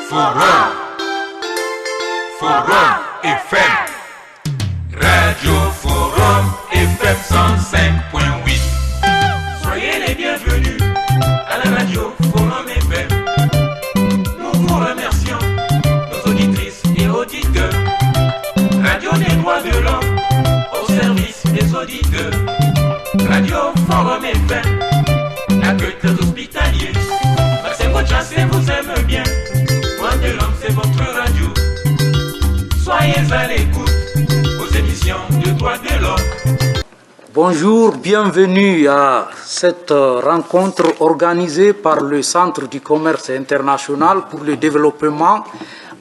Forum. Forum FM. Radio Forum FM 105.8. Soyez les bienvenus à la radio Forum FM. Nous vous remercions, nos auditrices et auditeurs. Radio des droits de l'homme au service des auditeurs. Radio Forum FM, accueil des hospitaliers. Maxime Chassé vous aime bien. Droits de l'homme, c'est votre radio. Soyez à l'écoute aux émissions de Droits de l'homme. Bonjour, bienvenue à cette rencontre organisée par le Centre du commerce international pour le développement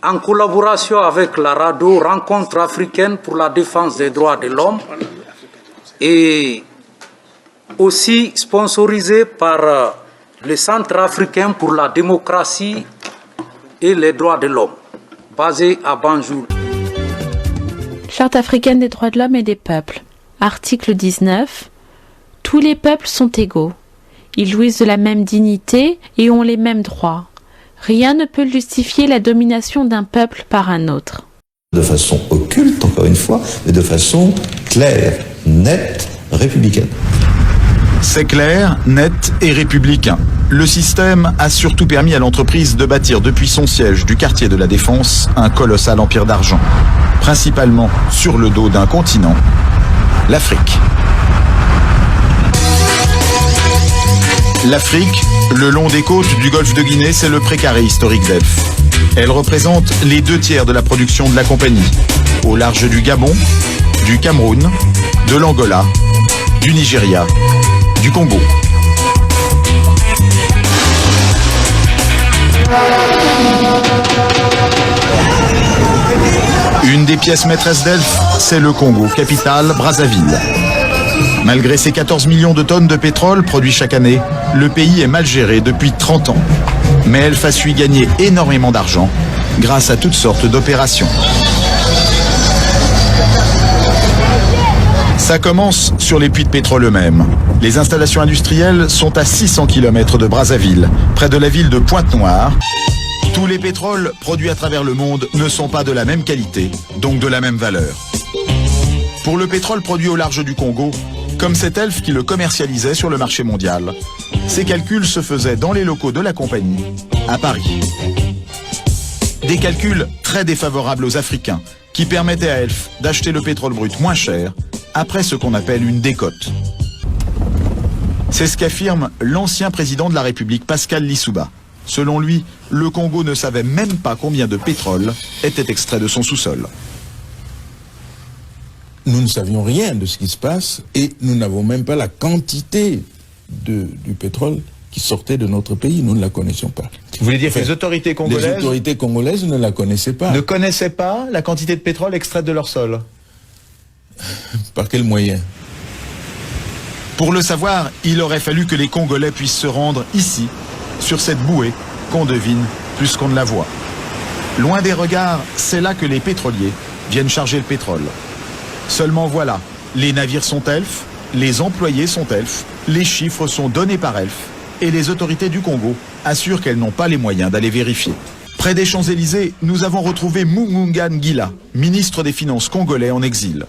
en collaboration avec la radio Rencontre africaine pour la défense des droits de l'homme et aussi sponsorisée par le Centre africain pour la démocratie et les droits de l'homme, basé à Banjul. Charte africaine des droits de l'homme et des peuples. Article 19. Tous les peuples sont égaux. Ils jouissent de la même dignité et ont les mêmes droits. Rien ne peut justifier la domination d'un peuple par un autre. De façon occulte, encore une fois, mais de façon claire, nette, républicaine. C'est clair, net et républicain. Le système a surtout permis à l'entreprise de bâtir depuis son siège du quartier de la Défense un colossal empire d'argent, principalement sur le dos d'un continent, l'Afrique. L'Afrique, le long des côtes du golfe de Guinée, c'est le précaré historique d'Elf. Elle représente les 2/3 de la production de la compagnie, au large du Gabon, du Cameroun, de l'Angola, du Nigeria, du Congo. Une des pièces maîtresses d'Elf, c'est le Congo, capitale Brazzaville. Malgré ses 14 millions de tonnes de pétrole produits chaque année, le pays est mal géré depuis 30 ans. Mais Elf a su y gagner énormément d'argent grâce à toutes sortes d'opérations. Ça commence sur les puits de pétrole eux-mêmes. Les installations industrielles sont à 600 km de Brazzaville, près de la ville de Pointe-Noire. Tous les pétroles produits à travers le monde ne sont pas de la même qualité, donc de la même valeur. Pour le pétrole produit au large du Congo, comme c'est Elf qui le commercialisait sur le marché mondial, ces calculs se faisaient dans les locaux de la compagnie, à Paris. Des calculs très défavorables aux Africains, qui permettaient à Elf d'acheter le pétrole brut moins cher, après ce qu'on appelle une décote. C'est ce qu'affirme l'ancien président de la République, Pascal Lissouba. Selon lui, le Congo ne savait même pas combien de pétrole était extrait de son sous-sol. Nous ne savions rien de ce qui se passe et nous n'avons même pas la quantité du pétrole qui sortait de notre pays. Nous ne la connaissions pas. Vous voulez dire que les autorités congolaises ne la connaissaient pas. ne connaissaient pas la quantité de pétrole extraite de leur sol? Par quel moyen? Pour le savoir, il aurait fallu que les Congolais puissent se rendre ici, sur cette bouée qu'on devine plus qu'on ne la voit. Loin des regards, c'est là que les pétroliers viennent charger le pétrole. Seulement voilà, les navires sont Elf, les employés sont Elf, les chiffres sont donnés par Elf, et les autorités du Congo assurent qu'elles n'ont pas les moyens d'aller vérifier. Près des Champs-Élysées, nous avons retrouvé Mugunga Ngila, ministre des Finances congolais en exil.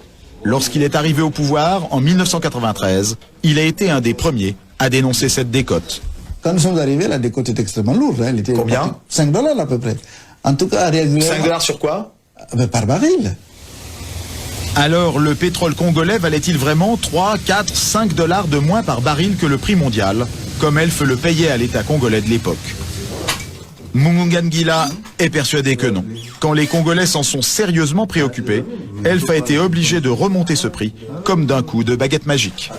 Lorsqu'il est arrivé au pouvoir, en 1993, il a été un des premiers à dénoncer cette décote. Quand nous sommes arrivés, la décote était extrêmement lourde. Elle était combien? 5 $ à peu près. En tout cas, régulièrement. 5 $ sur quoi? Par baril. Alors, le pétrole congolais valait-il vraiment 3, 4, 5 $ de moins par baril que le prix mondial, comme Elf le payait à l'État congolais de l'époque? Mugunga Ngila est persuadé que non. Quand les Congolais s'en sont sérieusement préoccupés, Elf a été obligé de remonter ce prix, comme d'un coup de baguette magique.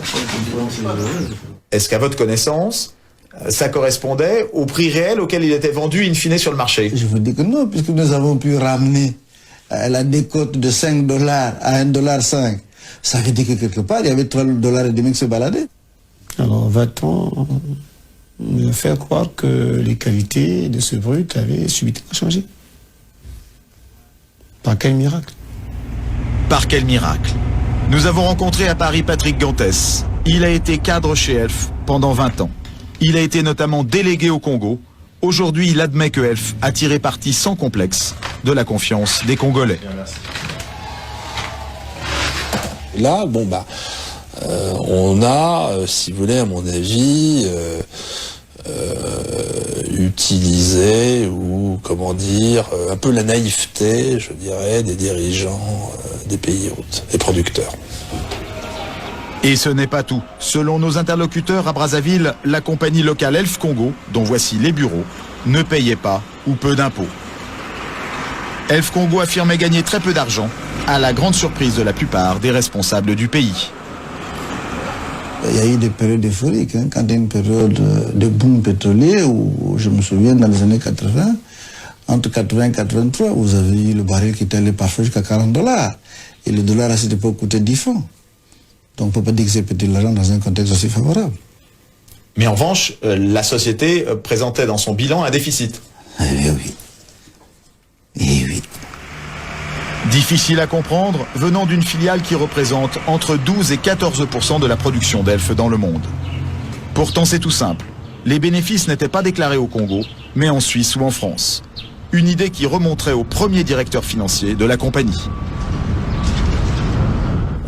Est-ce qu'à votre connaissance, ça correspondait au prix réel auquel il était vendu in fine sur le marché? Je vous dis que non, puisque nous avons pu ramener la décote de 5 $ à 1,5 $. Ça veut dire que quelque part, il y avait 3,5 $ qui se baladaient. Alors, va-t-on nous faire croire que les qualités de ce brut avaient subitement changé? Par quel miracle? Par quel miracle? Nous avons rencontré à Paris Patrick Gantès. Il a été cadre chez Elf pendant 20 ans. Il a été notamment délégué au Congo, Aujourd'hui, il admet que Elf a tiré parti sans complexe de la confiance des Congolais. Là, on a, si vous voulez, à mon avis, utilisé ou, comment dire, un peu la naïveté, je dirais, des dirigeants des pays hôtes, des producteurs. Et ce n'est pas tout. Selon nos interlocuteurs à Brazzaville, la compagnie locale Elf Congo, dont voici les bureaux, ne payait pas ou peu d'impôts. Elf Congo affirmait gagner très peu d'argent, à la grande surprise de la plupart des responsables du pays. Il y a eu des périodes euphoriques, quand il y a une période de boom pétrolier, où je me souviens dans les années 80, entre 80 et 83, vous avez eu le baril qui était allé parfois jusqu'à $40. Et le dollar à cette époque coûtait 10 francs. Donc on ne peut pas dire que c'est petit l'argent dans un contexte aussi favorable. Mais en revanche, la société présentait dans son bilan un déficit. Eh oui. Eh oui. Difficile à comprendre, venant d'une filiale qui représente entre 12 et 14% de la production d'Elf dans le monde. Pourtant c'est tout simple. Les bénéfices n'étaient pas déclarés au Congo, mais en Suisse ou en France. Une idée qui remonterait au premier directeur financier de la compagnie.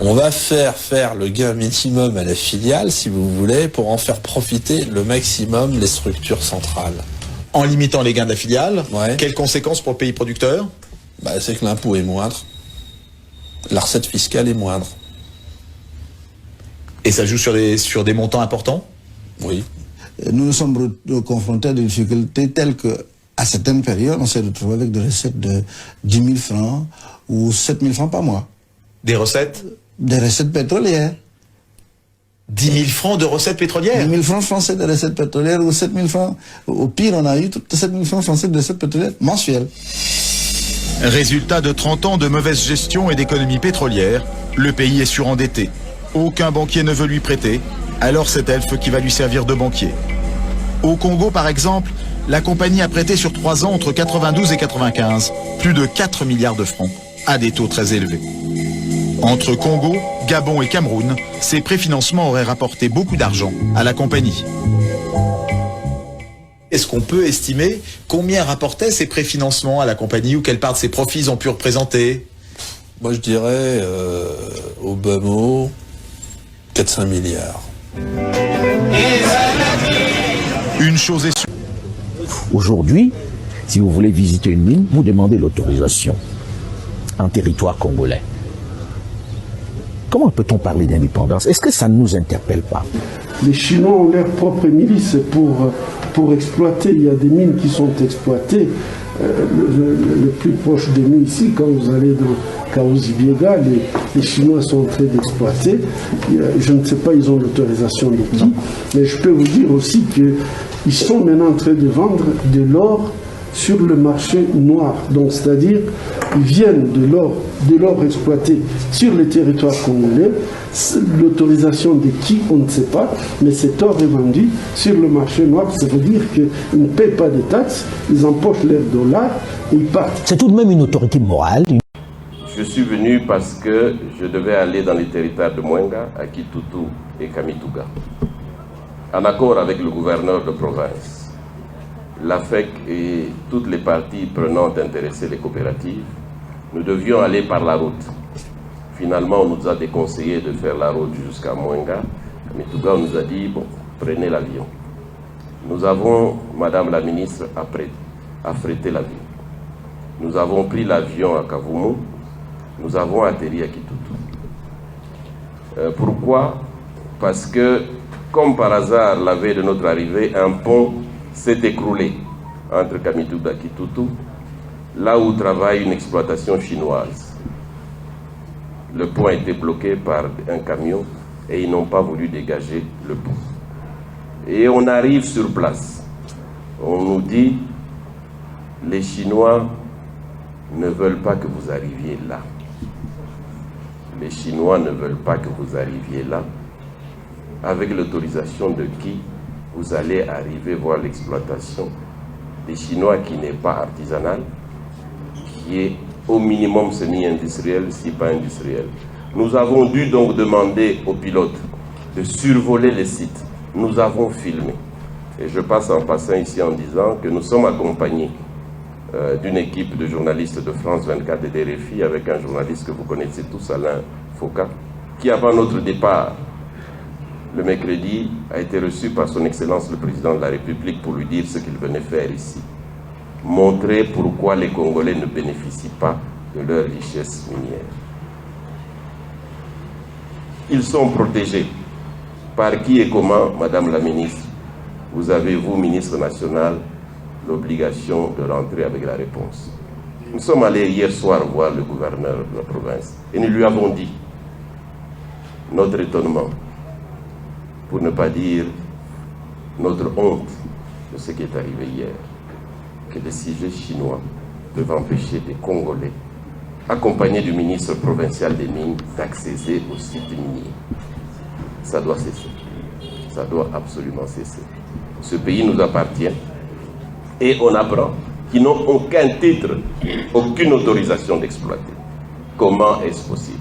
On va faire le gain minimum à la filiale, si vous voulez, pour en faire profiter le maximum les structures centrales. En limitant les gains de la filiale, ouais. Quelles conséquences pour le pays producteur ? C'est que l'impôt est moindre, la recette fiscale est moindre. Et ça joue sur des montants importants ? Oui. Nous nous sommes confrontés à des difficultés telles qu'à certaines périodes, on s'est retrouvé avec des recettes de 10 000 francs ou 7 000 francs par mois. Des recettes ? Des recettes pétrolières. 10 000 francs de recettes pétrolières ? 10 000 francs français de recettes pétrolières ou 7 000 francs. Au pire, on a eu 7 000 francs français de recettes pétrolières mensuelles. Résultat de 30 ans de mauvaise gestion et d'économie pétrolière, le pays est surendetté. Aucun banquier ne veut lui prêter, alors c'est Elf qui va lui servir de banquier. Au Congo, par exemple, la compagnie a prêté sur 3 ans entre 92 et 95 plus de 4 milliards de francs à des taux très élevés. Entre Congo, Gabon et Cameroun, ces préfinancements auraient rapporté beaucoup d'argent à la compagnie. Est-ce qu'on peut estimer combien rapportaient ces préfinancements à la compagnie ou quelle part de ses profits ils ont pu représenter ? Moi je dirais, au bas mot, 4-5 milliards. Une chose est sûre. Aujourd'hui, si vous voulez visiter une mine, vous demandez l'autorisation en territoire congolais. Comment peut-on parler d'indépendance? Est-ce que ça ne nous interpelle pas? Les Chinois ont leur propre milice pour exploiter. Il y a des mines qui sont exploitées. Le plus proche de nous ici, quand vous allez dans Kaouzi-Biega, les Chinois sont en train d'exploiter. Je ne sais pas, ils ont l'autorisation de qui, mais je peux vous dire aussi qu'ils sont maintenant en train de vendre de l'or sur le marché noir. Donc, c'est-à-dire, ils viennent de l'or exploité sur le territoire congolais. L'autorisation de qui, on ne sait pas, mais cet or est vendu sur le marché noir. Ça veut dire qu'ils ne payent pas de taxes, ils empochent leurs dollars et ils partent. C'est tout de même une autorité morale. Je suis venu parce que je devais aller dans les territoires de Mwenga, à Kitutu et Kamituga, en accord avec le gouverneur de province. L'AFEC et toutes les parties prenantes intéressées, les coopératives, nous devions aller par la route. Finalement, on nous a déconseillé de faire la route jusqu'à Mwenga. Kamituga, on nous a dit, bon, prenez l'avion. Nous avons, Madame la ministre, affrété l'avion. Nous avons pris l'avion à Kavumu. Nous avons atterri à Kitutu. Pourquoi? Parce que, comme par hasard, la veille de notre arrivée, un pont s'est écroulé entre Kamituga et Kitutu, là où travaille une exploitation chinoise. Le pont a été bloqué par un camion et ils n'ont pas voulu dégager le pont. Et on arrive sur place. On nous dit, les Chinois ne veulent pas que vous arriviez là. Les Chinois ne veulent pas que vous arriviez là. Avec l'autorisation de qui vous allez arriver voir l'exploitation des Chinois qui n'est pas artisanale, qui est au minimum semi-industriel, si pas industriel. Nous avons dû donc demander aux pilotes de survoler les sites. Nous avons filmé. Et je passe en passant ici en disant que nous sommes accompagnés d'une équipe de journalistes de France 24 et des RFI avec un journaliste que vous connaissez tous, Alain Foucault, qui avant notre départ, le mercredi, a été reçu par son Excellence le Président de la République pour lui dire ce qu'il venait faire ici. Montrer pourquoi les Congolais ne bénéficient pas de leur richesse minière. Ils sont protégés. Par qui et comment, Madame la Ministre, vous avez, vous, Ministre national, l'obligation de rentrer avec la réponse. Nous sommes allés hier soir voir le gouverneur de la province et nous lui avons dit notre étonnement, pour ne pas dire notre honte de ce qui est arrivé hier, que des sujets chinois peuvent empêcher des Congolais, accompagnés du ministre provincial des Mines, d'accéder au site minier. Ça doit cesser. Ça doit absolument cesser. Ce pays nous appartient et on apprend qu'ils n'ont aucun titre, aucune autorisation d'exploiter. Comment est-ce possible?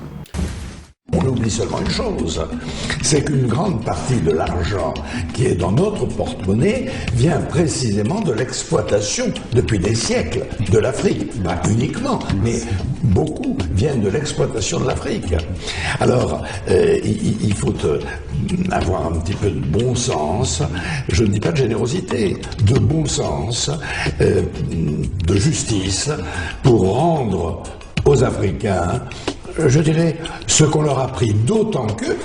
On oublie seulement une chose, c'est qu'une grande partie de l'argent qui est dans notre porte-monnaie vient précisément de l'exploitation depuis des siècles de l'Afrique. Pas uniquement, mais beaucoup viennent de l'exploitation de l'Afrique. Alors, il faut avoir un petit peu de bon sens, je ne dis pas de générosité, de bon sens, de justice, pour rendre aux Africains, je dirais, ce qu'on leur a pris, d'autant que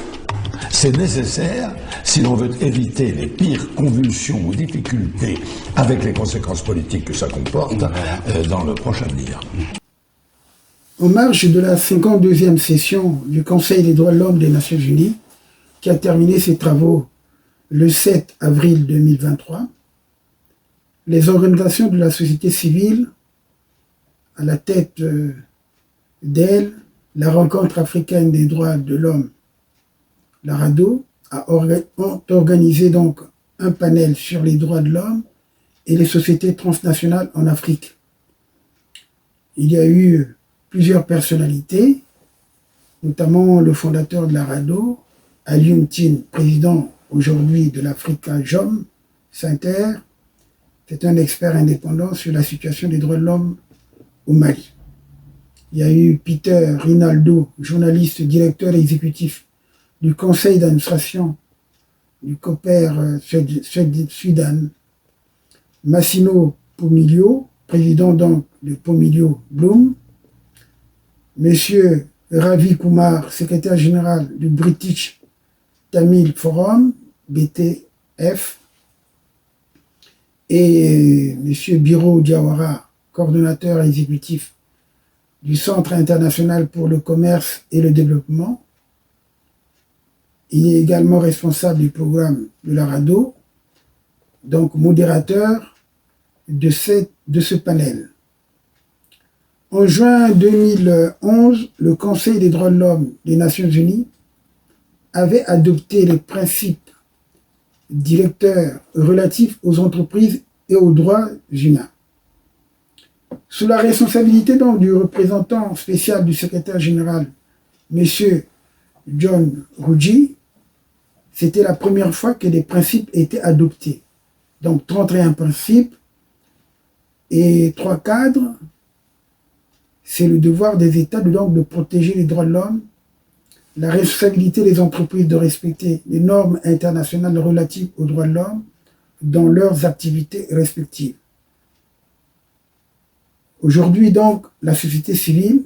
c'est nécessaire si l'on veut éviter les pires convulsions ou difficultés avec les conséquences politiques que ça comporte dans le prochain avenir. En marge de la 52e session du Conseil des droits de l'homme des Nations Unies, qui a terminé ses travaux le 7 avril 2023, les organisations de la société civile, à la tête d'elle, la Rencontre africaine des droits de l'homme, la RADDHO, ont organisé donc un panel sur les droits de l'homme et les sociétés transnationales en Afrique. Il y a eu plusieurs personnalités, notamment le fondateur de la RADDHO, Alioune Tine, président aujourd'hui de l'Africa-JOM Center. C'est un expert indépendant sur la situation des droits de l'homme au Mali. Il y a eu Peter Rinaldo, journaliste, directeur exécutif du conseil d'administration du COPER Sudan. Massimo Pomilio, président donc de Pomilio Bloom. Monsieur Ravi Kumar, secrétaire général du British Tamil Forum, BTF. Et monsieur Biro Diawara, coordonnateur exécutif du Centre international pour le commerce et le développement. Il est également responsable du programme de la RADDHO, donc modérateur de ce panel. En juin 2011, le Conseil des droits de l'homme des Nations Unies avait adopté les principes directeurs relatifs aux entreprises et aux droits humains. Sous la responsabilité donc du représentant spécial du secrétaire général, M. John Ruggie, c'était la première fois que des principes étaient adoptés. Donc 31 principes et 3 cadres. C'est le devoir des États de protéger les droits de l'homme, la responsabilité des entreprises de respecter les normes internationales relatives aux droits de l'homme dans leurs activités respectives. Aujourd'hui, donc, la société civile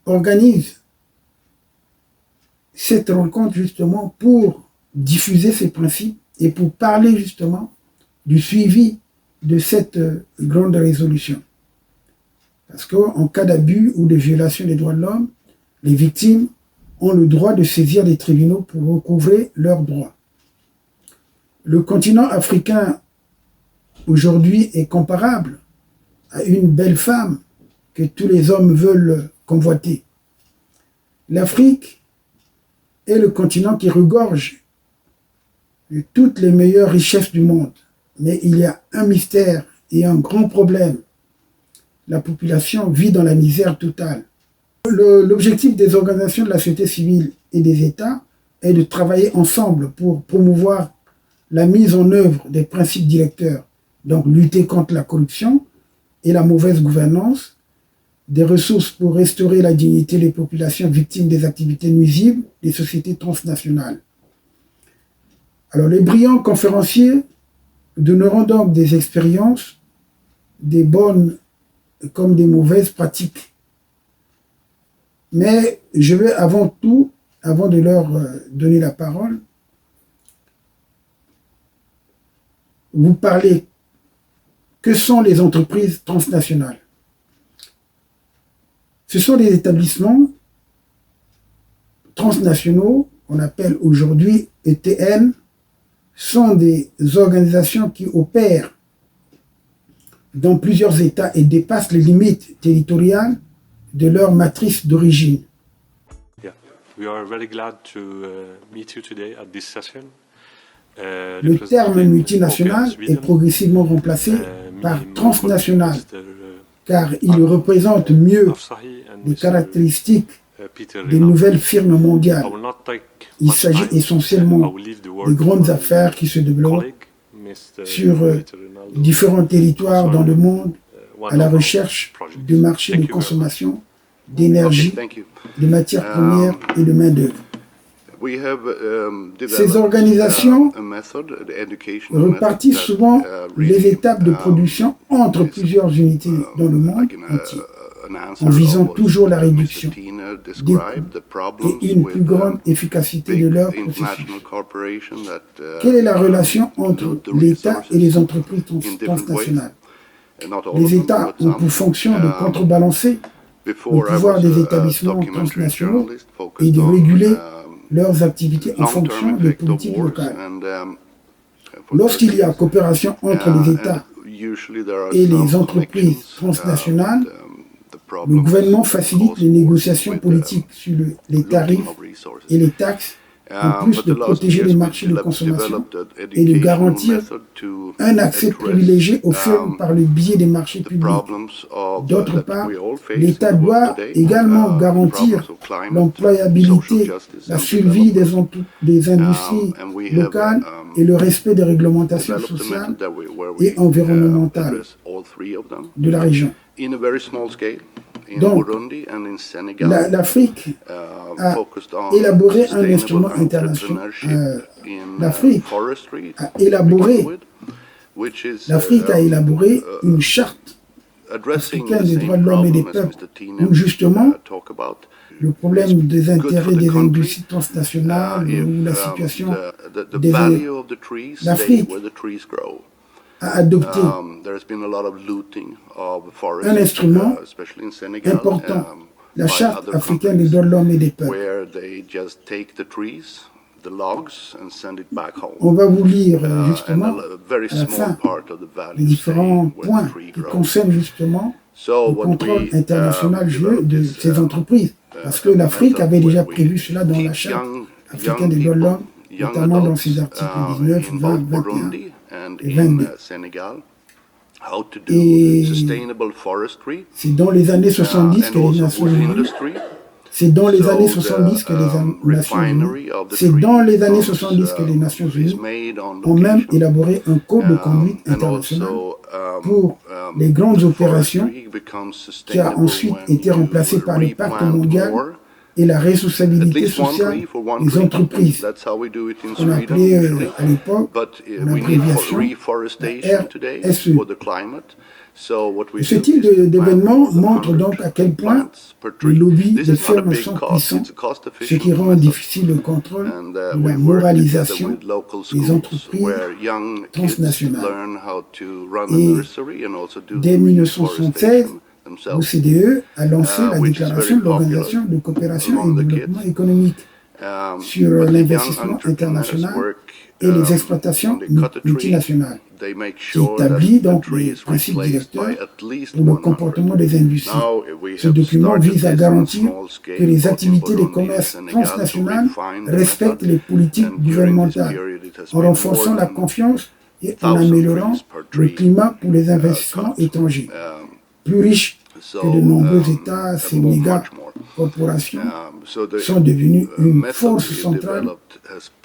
organise cette rencontre justement pour diffuser ces principes et pour parler justement du suivi de cette grande résolution. Parce qu'en cas d'abus ou de violation des droits de l'homme, les victimes ont le droit de saisir les tribunaux pour recouvrer leurs droits. Le continent africain aujourd'hui est comparable à une belle femme que tous les hommes veulent convoiter. L'Afrique est le continent qui regorge de toutes les meilleures richesses du monde. Mais il y a un mystère et un grand problème. La population vit dans la misère totale. L'objectif des organisations de la société civile et des États est de travailler ensemble pour promouvoir la mise en œuvre des principes directeurs, donc lutter contre la corruption et la mauvaise gouvernance, des ressources pour restaurer la dignité des populations victimes des activités nuisibles des sociétés transnationales. Alors les brillants conférenciers donneront donc des expériences, des bonnes comme des mauvaises pratiques. Mais je vais avant tout, avant de leur donner la parole, vous parler que sont les entreprises transnationales. Ce sont des établissements transnationaux, qu'on appelle aujourd'hui ETN, sont des organisations qui opèrent dans plusieurs États et dépassent les limites territoriales de leur matrice d'origine. Le terme multinational est progressivement remplacé par transnational, car il représente mieux les caractéristiques des nouvelles firmes mondiales. Il s'agit essentiellement de grandes affaires qui se développent sur différents territoires dans le monde à la recherche de marchés de consommation, d'énergie, de matières premières et de main-d'œuvre. Ces organisations repartissent souvent les étapes de production entre plusieurs unités dans le monde entier, en visant toujours la réduction des coûts et une plus grande efficacité de leur processus. Quelle est la relation entre l'État et les entreprises transnationales? Les États ont pour fonction de contrebalancer le pouvoir des établissements transnationaux et de réguler leurs activités en fonction des politiques locales. Lorsqu'il y a coopération entre les États et les entreprises transnationales, le gouvernement facilite les négociations politiques sur les tarifs et les taxes, en plus de protéger les marchés de consommation et de garantir un accès privilégié aux firmes par le biais des marchés publics. D'autre part, l'État doit également garantir l'employabilité, la survie des industries locales et le respect des réglementations sociales et environnementales de la région. Donc, l'Afrique a élaboré un instrument international. L'Afrique a élaboré une charte africaine des droits de l'homme et des peuples, où justement le problème des intérêts des industries transnationales ou la situation des l'Afrique a adopté un instrument important, la Charte africaine des droits de l'homme et des peuples. On va vous lire justement à la fin les différents points qui concernent justement le contrôle international joué de ces entreprises. Parce que l'Afrique avait déjà prévu cela dans la Charte africaine des droits de l'homme, notamment dans ses articles 19, 20, 21 et 22. Et c'est dans les années 70 que les Nations Unies C'est dans les années 70 que les Nations Unies ont même élaboré un code de conduite international pour les grandes opérations qui a ensuite été remplacé par le Pacte mondial et la responsabilité sociale des entreprises, qu'on appelait à l'époque l'abréviation RSE. Ce type d'événement montre donc à quel point les lobbies des firmes sont puissants, ce qui rend difficile le contrôle de la moralisation des entreprises transnationales. Et dès 1976, l'OCDE a lancé la déclaration de l'Organisation de coopération et de développement économique sur l'investissement international et les exploitations multinationales, qui établit donc les principes directeurs pour le comportement des industries. Ce document vise à garantir que les activités de commerce transnational respectent les politiques gouvernementales, en renforçant la confiance et en améliorant le climat pour les investissements étrangers. Plus riche que de nombreux États, ces méga corporations sont devenues une force centrale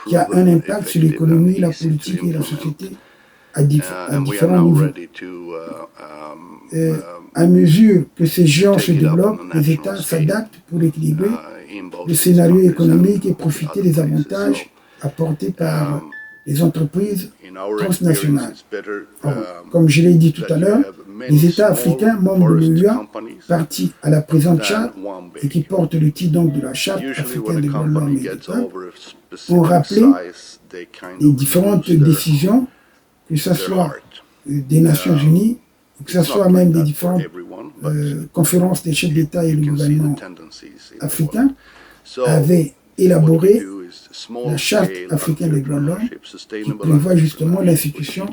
qui a un impact sur l'économie, la politique et la société à différents niveaux. À mesure que ces géants se développent, les États s'adaptent pour équilibrer le scénario économique et profiter des avantages apportés par les entreprises transnationales. Comme je l'ai dit tout à l'heure, les États africains membres de l'UA, partis à la présente charte et qui portent le titre donc de la Charte africaine des droits de l'homme et des peuples, ont rappelé les différentes décisions, que ce soit des Nations Unies, que ce soit même des différentes conférences des chefs d'État et le gouvernement africain, avaient élaboré la Charte africaine des droits de l'homme qui prévoit justement l'institution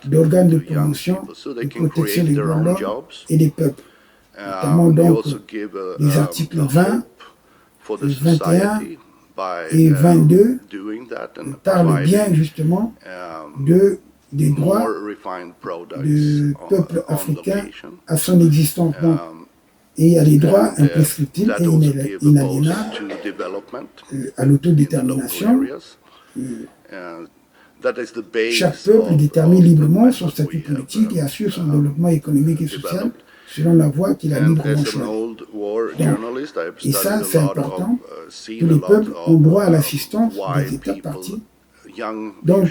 d'organes de promotion et de protection des droits de l'homme et des peuples. Notamment donc les articles 20, 21 et 22 parlent bien justement des droits du peuple africain à son existence. Donc, et il y a des droits imprescriptibles et inaliénables à l'autodétermination. Chaque peuple détermine librement son statut politique et assure son développement économique et social selon la voie qu'il a librement choisie. Et ça, c'est important. Tous les peuples ont droit à l'assistance des États partis. Donc,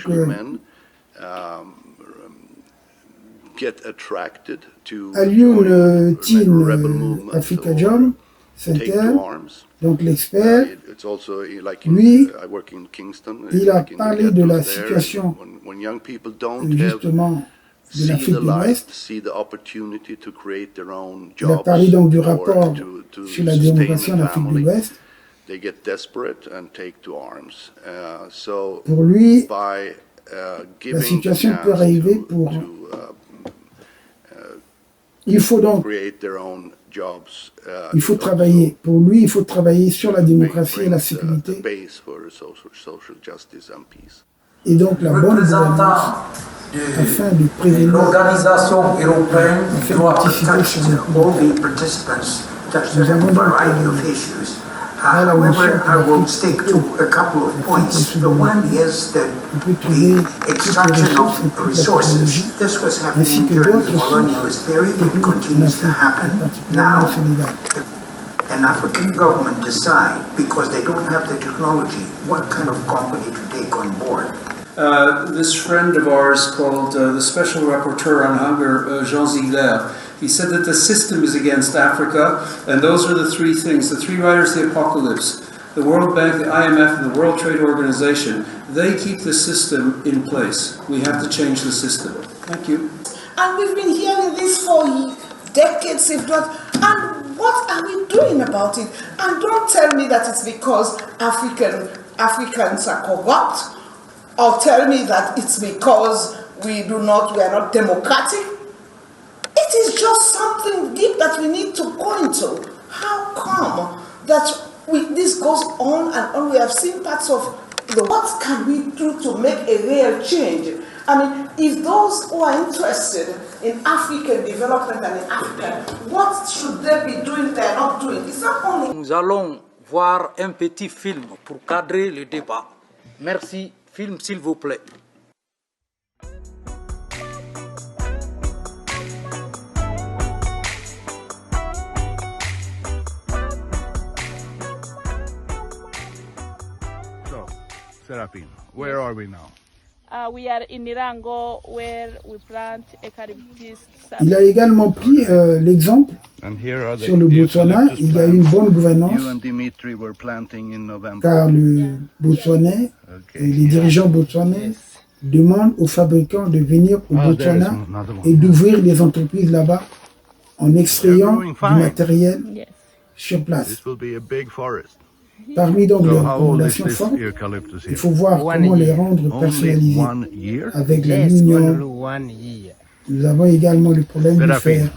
Alioune Tine Afrikajom Center, donc l'expert, lui, il a parlé de la situation justement de l'Afrique de l'Ouest. Il a parlé donc du rapport sur la démocratie en Afrique de l'Ouest. Pour lui, la situation peut arriver pour... Il faut donc... Il faut travailler. Pour lui, il faut travailler sur la démocratie et la sécurité. Et donc la bonne gouvernance afin de prévenir l'Organisation européenne des droits participer nous avons donc however, I will stick to a couple of points. The one is that the extraction of resources. This was happening during the colonialist period. It continues to happen now. An African government decide, because they don't have the technology, what kind of company to take on board. This friend of ours called the Special Rapporteur on Hunger, Jean Ziegler, he said that the system is against Africa, and those are the three things, the three riders of the apocalypse, the World Bank, the IMF, and the World Trade Organization. They keep the system in place. We have to change the system. Thank you. And we've been hearing this for decades, if not, and what are we doing about it? And don't tell me that it's because Africans are corrupt, or tell me that it's because we are not democratic. It is just something deep that we need to go into. How come that this goes on and on? We have seen parts of what can we do to make a real change? I mean, if those who are interested in African development and in Africa, what should they be doing they're not doing? It's not only... Nous allons voir un petit film pour cadrer le débat. Merci. Film, s'il vous plaît. So, Serafin, where are we now? We are in Irango, where we plant eucalyptus. Il a également pris l'exemple sur le Botswana. Il y a une bonne gouvernance car le Botswanais et les dirigeants botswanais demandent aux fabricants de venir au Botswana et d'ouvrir des entreprises là-bas en extrayant du matériel sur place. Parmi donc les recommandations fortes, il faut voir comment les rendre personnalisés avec l'aluminium. Nous avons également le problème du fer.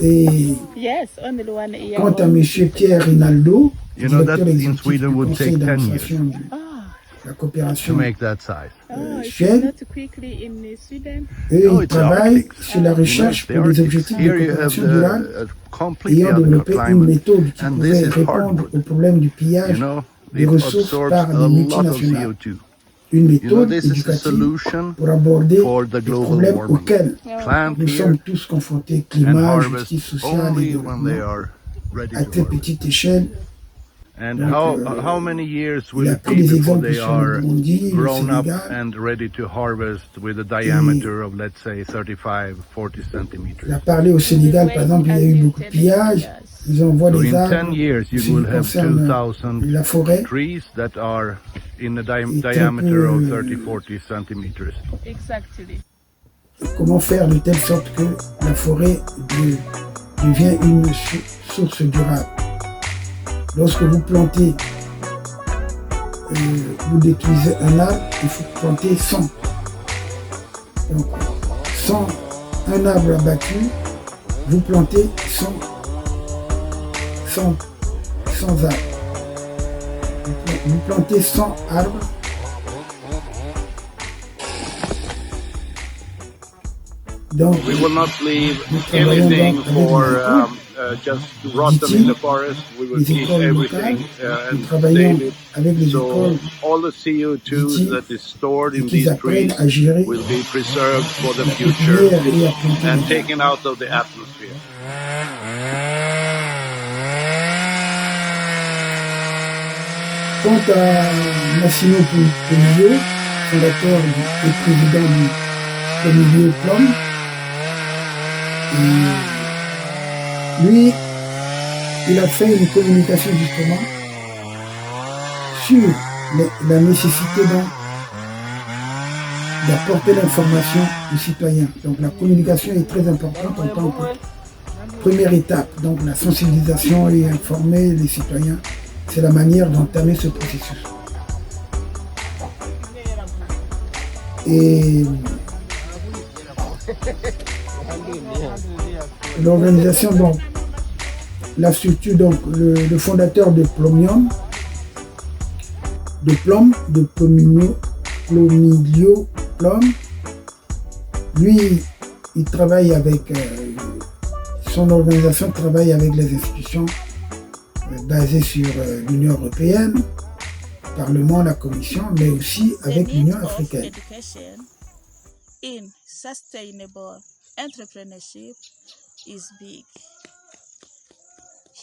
Et quant à M. Pierre Rinaldo, directeur exécutif du conseil d'administration du la to coopération make that size. Suède. Not quickly in Sweden. Eux, No, ils it's travaillent Arctic. sur la recherche You know, pour it's des the objectifs Arctic. de Here you have coopération durable, completely ayant other développé une climate, méthode qui and pouvait this is répondre hardwood. au problème du pillage You know, des it ressources absorbs par a les lot of multinationales. CO2. Une You know, méthode this is a éducative solution pour aborder for the les global problèmes warming. auxquels Plant nous here sommes tous confrontés, and climat, harvest justice sociale et only when they développement, are ready à to très harvest. petite échelle. And Donc, how many years il will a it pris be des before exemples they sur le are Burundi, le grown up Sénégal, and ready to harvest with a diameter of, let's say, 35-40 centimeters? il a parlé au Sénégal, par exemple, il y a eu beaucoup de pillages, ils envoient So des in arbres, 10 years, ce you qui will have concerne 2,000 la forêt, trees that are in a est un diameter of peu 30-40 centimeters. Exactly. comment faire de telle sorte que la forêt devient une source durable. Lorsque vous plantez, vous détruisez un arbre, il faut planter 100. Donc, 100, un arbre abattu, vous plantez 100 arbres. Vous plantez 100 arbres. Donc, We will not leave nous travaillons anything donc avec for les écoles, just rot them in the forest. We will les keep écoles everything locales, nous and travaillons save it. avec les So écoles all the CO2 that is stored in qu'ils these apprennent trees à gérer will be preserved for the la future pépinière et à planter and des arbres. taken out of the atmosphere. Quant à Massimo Pomilio, fondateur et président du Pomilio Plum, lui, il a fait une communication justement sur la nécessité d'apporter l'information aux citoyens. Donc la communication est très importante en tant que première étape. Donc la sensibilisation et informer les citoyens, c'est la manière d'entamer ce processus. Et l'organisation, donc, la structure, donc, le fondateur de Plomium, de Pomilio Plum, lui, il travaille avec, son organisation travaille avec les institutions basées sur l'Union européenne, le Parlement, la Commission, mais aussi avec l'Union africaine. In sustainable entrepreneurship is big.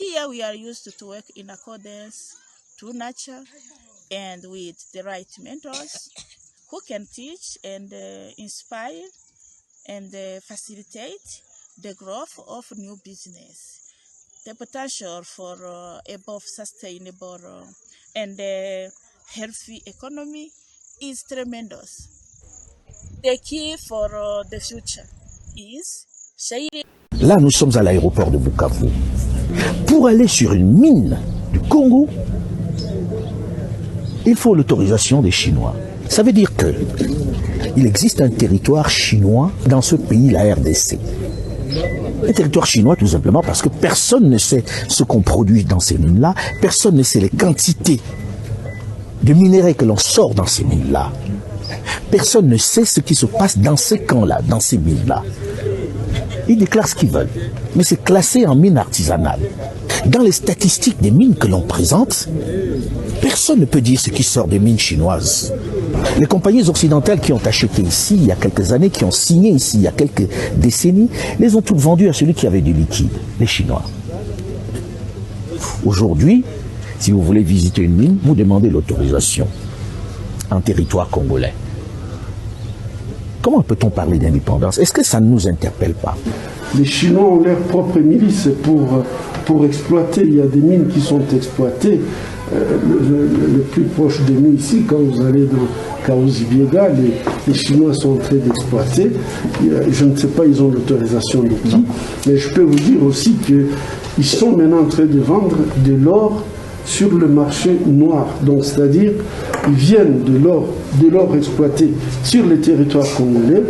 Here we are used to work in accordance to nature and with the right mentors who can teach and inspire and facilitate the growth of new business. The potential for above sustainable and healthy economy is tremendous. The key for the future is sharing. Là, nous sommes à l'aéroport de Bukavu. Pour aller sur une mine du Congo, il faut l'autorisation des Chinois. Ça veut dire que il existe un territoire chinois dans ce pays, la RDC. Un territoire chinois tout simplement parce que personne ne sait ce qu'on produit dans ces mines-là, personne ne sait les quantités de minerais que l'on sort dans ces mines-là. Personne ne sait ce qui se passe dans ces camps-là, dans ces mines-là. Ils déclarent ce qu'ils veulent, mais c'est classé en mine artisanale. Dans les statistiques des mines que l'on présente, personne ne peut dire ce qui sort des mines chinoises. Les compagnies occidentales qui ont acheté ici il y a quelques années, qui ont signé ici il y a quelques décennies, les ont toutes vendues à celui qui avait du liquide, les Chinois. Aujourd'hui, si vous voulez visiter une mine, vous demandez l'autorisation en territoire congolais. Comment peut-on parler d'indépendance? Est-ce que ça ne nous interpelle pas? Les Chinois ont leur propre milice pour exploiter. Il y a des mines qui sont exploitées. Le plus proche de nous ici, quand vous allez dans Kaouzi-Biega, les Chinois sont en train d'exploiter. Je ne sais pas, ils ont l'autorisation de qui, mais je peux vous dire aussi qu'ils sont maintenant en train de vendre de l'or sur le marché noir. Donc, c'est-à-dire, ils viennent de l'or exploité sur les territoires congolais.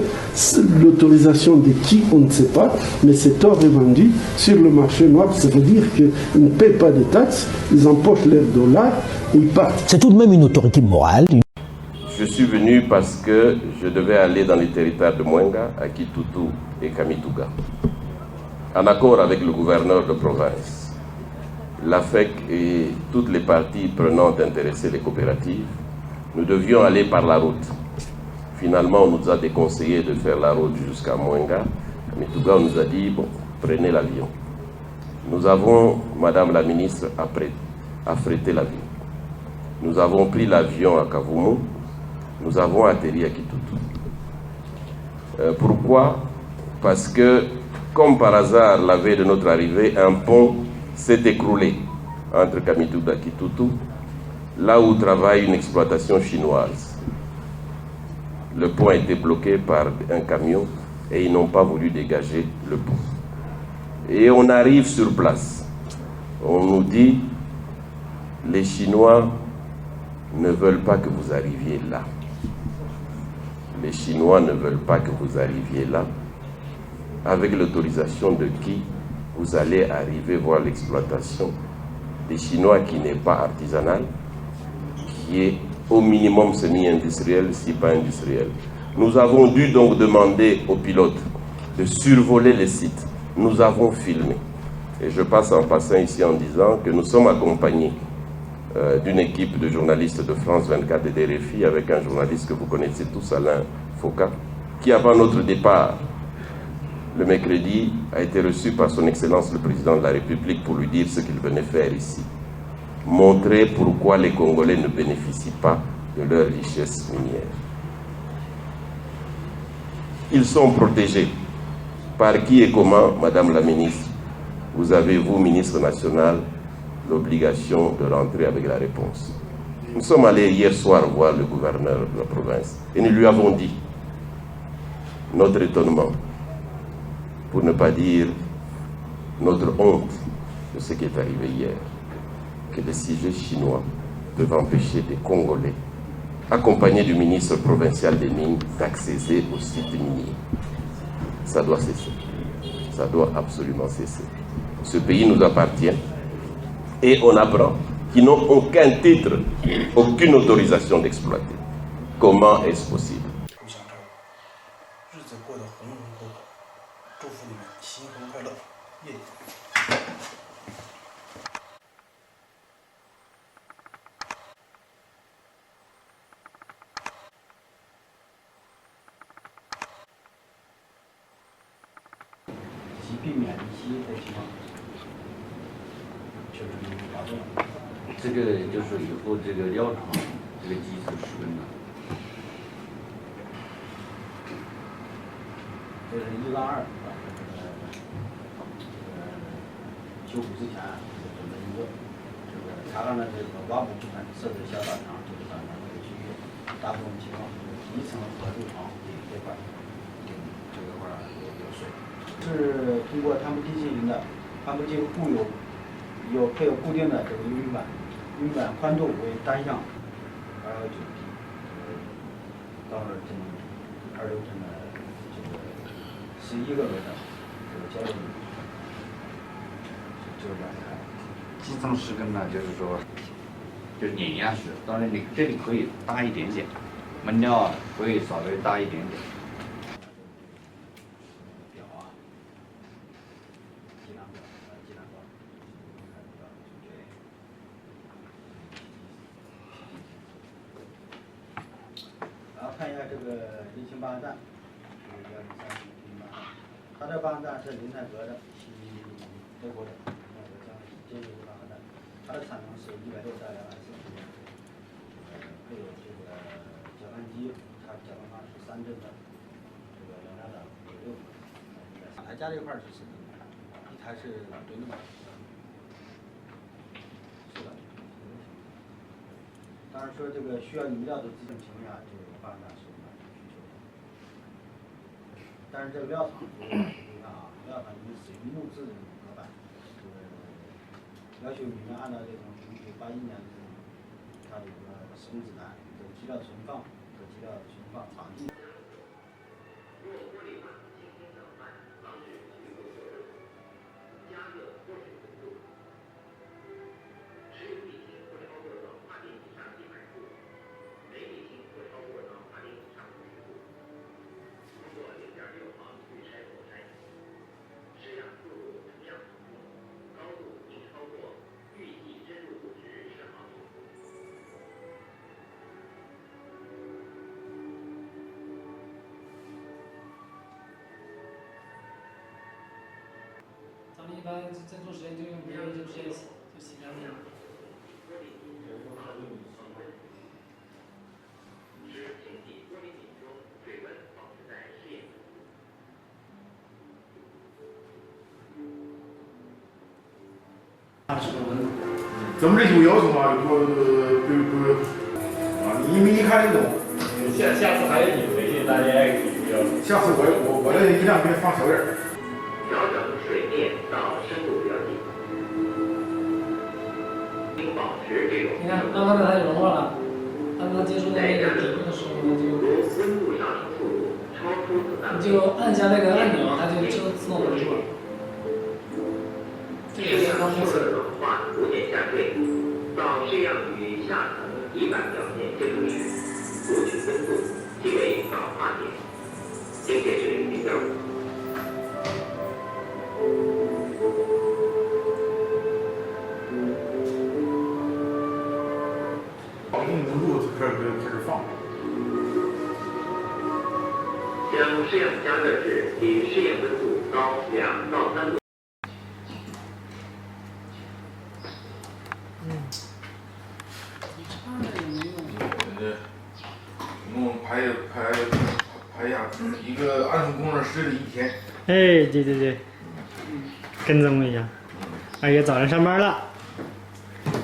L'autorisation de qui, on ne sait pas, mais cet or est vendu sur le marché noir. Ça veut dire qu'ils ne paient pas de taxes, ils empochent leurs dollars et ils partent. C'est tout de même une autorité morale. Je suis venu parce que je devais aller dans les territoires de Mwenga, Akitutu et Kamituga. En accord avec le gouverneur de province, l'AFEC et toutes les parties prenantes intéressées, les coopératives, nous devions aller par la route. Finalement, on nous a déconseillé de faire la route jusqu'à Mwenga. Kamituga, on nous a dit, bon, prenez l'avion. Nous avons, Madame la ministre, affrété l'avion. Nous avons pris l'avion à Kavumu. Nous avons atterri à Kitutu. Pourquoi? Parce que, comme par hasard, la veille de notre arrivée, un pont s'est écroulé entre Kamituga et Kitutu, là où travaille une exploitation chinoise. Le pont a été bloqué par un camion et ils n'ont pas voulu dégager le pont. Et on arrive sur place. On nous dit, les Chinois ne veulent pas que vous arriviez là. Les Chinois ne veulent pas que vous arriviez là. Avec l'autorisation de qui vous allez arriver voir l'exploitation des Chinois qui n'est pas artisanale, qui est au minimum semi-industriel, si pas industriel. Nous avons dû donc demander aux pilotes de survoler les sites. Nous avons filmé. Et je passe en passant ici en disant que nous sommes accompagnés d'une équipe de journalistes de France 24 et des RFI avec un journaliste que vous connaissez tous, Alain Foucault, qui avant notre départ, le mercredi, a été reçu par son Excellence le Président de la République pour lui dire ce qu'il venait faire ici. Montrer pourquoi les Congolais ne bénéficient pas de leur richesse minière. Ils sont protégés. Par qui et comment, Madame la Ministre? Vous avez, vous, Ministre national, l'obligation de rentrer avec la réponse. Nous sommes allés hier soir voir le gouverneur de la province et nous lui avons dit notre étonnement, pour ne pas dire notre honte de ce qui est arrivé hier, que les sujets chinois peuvent empêcher des Congolais, accompagnés du ministre provincial des Mines, d'accéder aux sites miniers. Ça doit cesser. Ça doit absolument cesser. Ce pays nous appartient et on apprend qu'ils n'ont aucun titre, aucune autorisation d'exploiter. Comment est-ce possible?这个就是以后这个疗场这个机制十分的。这是1杠2，修复之前准备一个，这个查看了这个挖补部分设置小大堂，就是大堂这个区域，大部分情况是1层和6床这块，这个块有水，是通过他们进行的，他们这个固有配有固定的这个游泳板。运板宽度为单向2.9 米，到了这26吨的这个11个轮的这个交流轮，就是这样开。基层施工呢，就是说，就是碾压式，当然你这里可以搭一点点，门料啊可以稍微搭一点点。看一下这个人行保安站，这个103人行保安站，它这保安站是林泰格的，是德国的，建筑保安站，它的产能是160到240吨，配有这个搅拌机，它搅拌缸是3吨的，这个2两的6。他家这块是什么？一台是吨的，是的。当然说这个需要油料的这种情况下，这个保安站是有满足需求的。但是这个料场，你看啊，料场因为使用木质的模板，这个要求你们按照这种1981年的这种它的一个施工指南，这个基料存放场地。每米斤不超过一般在做实验就用别人就直接就洗干净了。咱们这就要求嘛，你们一看就懂。下次还有你回去，大家也可以要。下次我这一辆给放小点儿。调整水面到深度比较低，并保持这种。你看，慢慢的它就融化了。当它接触到那个底部的时候，它就温度上升速度超出子弹，你就按下那个按钮，它就自动融入了。这个是刚开始。冷化逐渐下坠，到这样与下层底板表面接触时，读取温度即为导化点，并且是零点5。保定温度开始放。将试样加热至比试验温度高2到3度。总共排一下，一个安全工程师的一天。哎，对对对，跟踪一下。二爷早上上班了。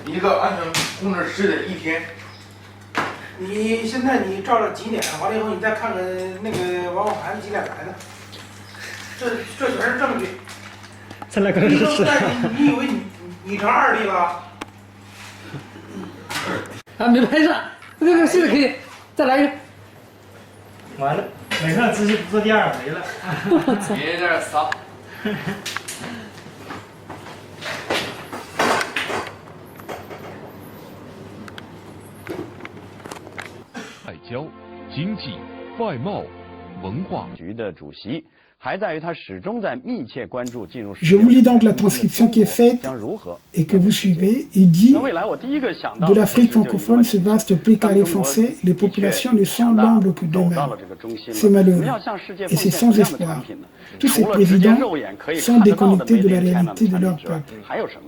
一个安全工程师的一天。你现在你照着几点？完了以后你再看看那个往往盘几点来的，这全是证据。咱俩可能是。你以为你成2弟了？啊，没拍上，那个现在可以再来一个。完了，没上姿势做第2回了。我操！别这儿骚。外交、经济、外贸、文化局的主席，还在于他始终在密切关注进入。Je vous lis donc la transcription qui est faite et que vous suivez. Il dit de l'Afrique francophone, ce vaste pays carré français, les populations ne sont l'ombre que d'eux-mêmes. C'est malheureux et c'est sans espoir. Tous ces présidents sont déconnectés de la réalité de leur peuple.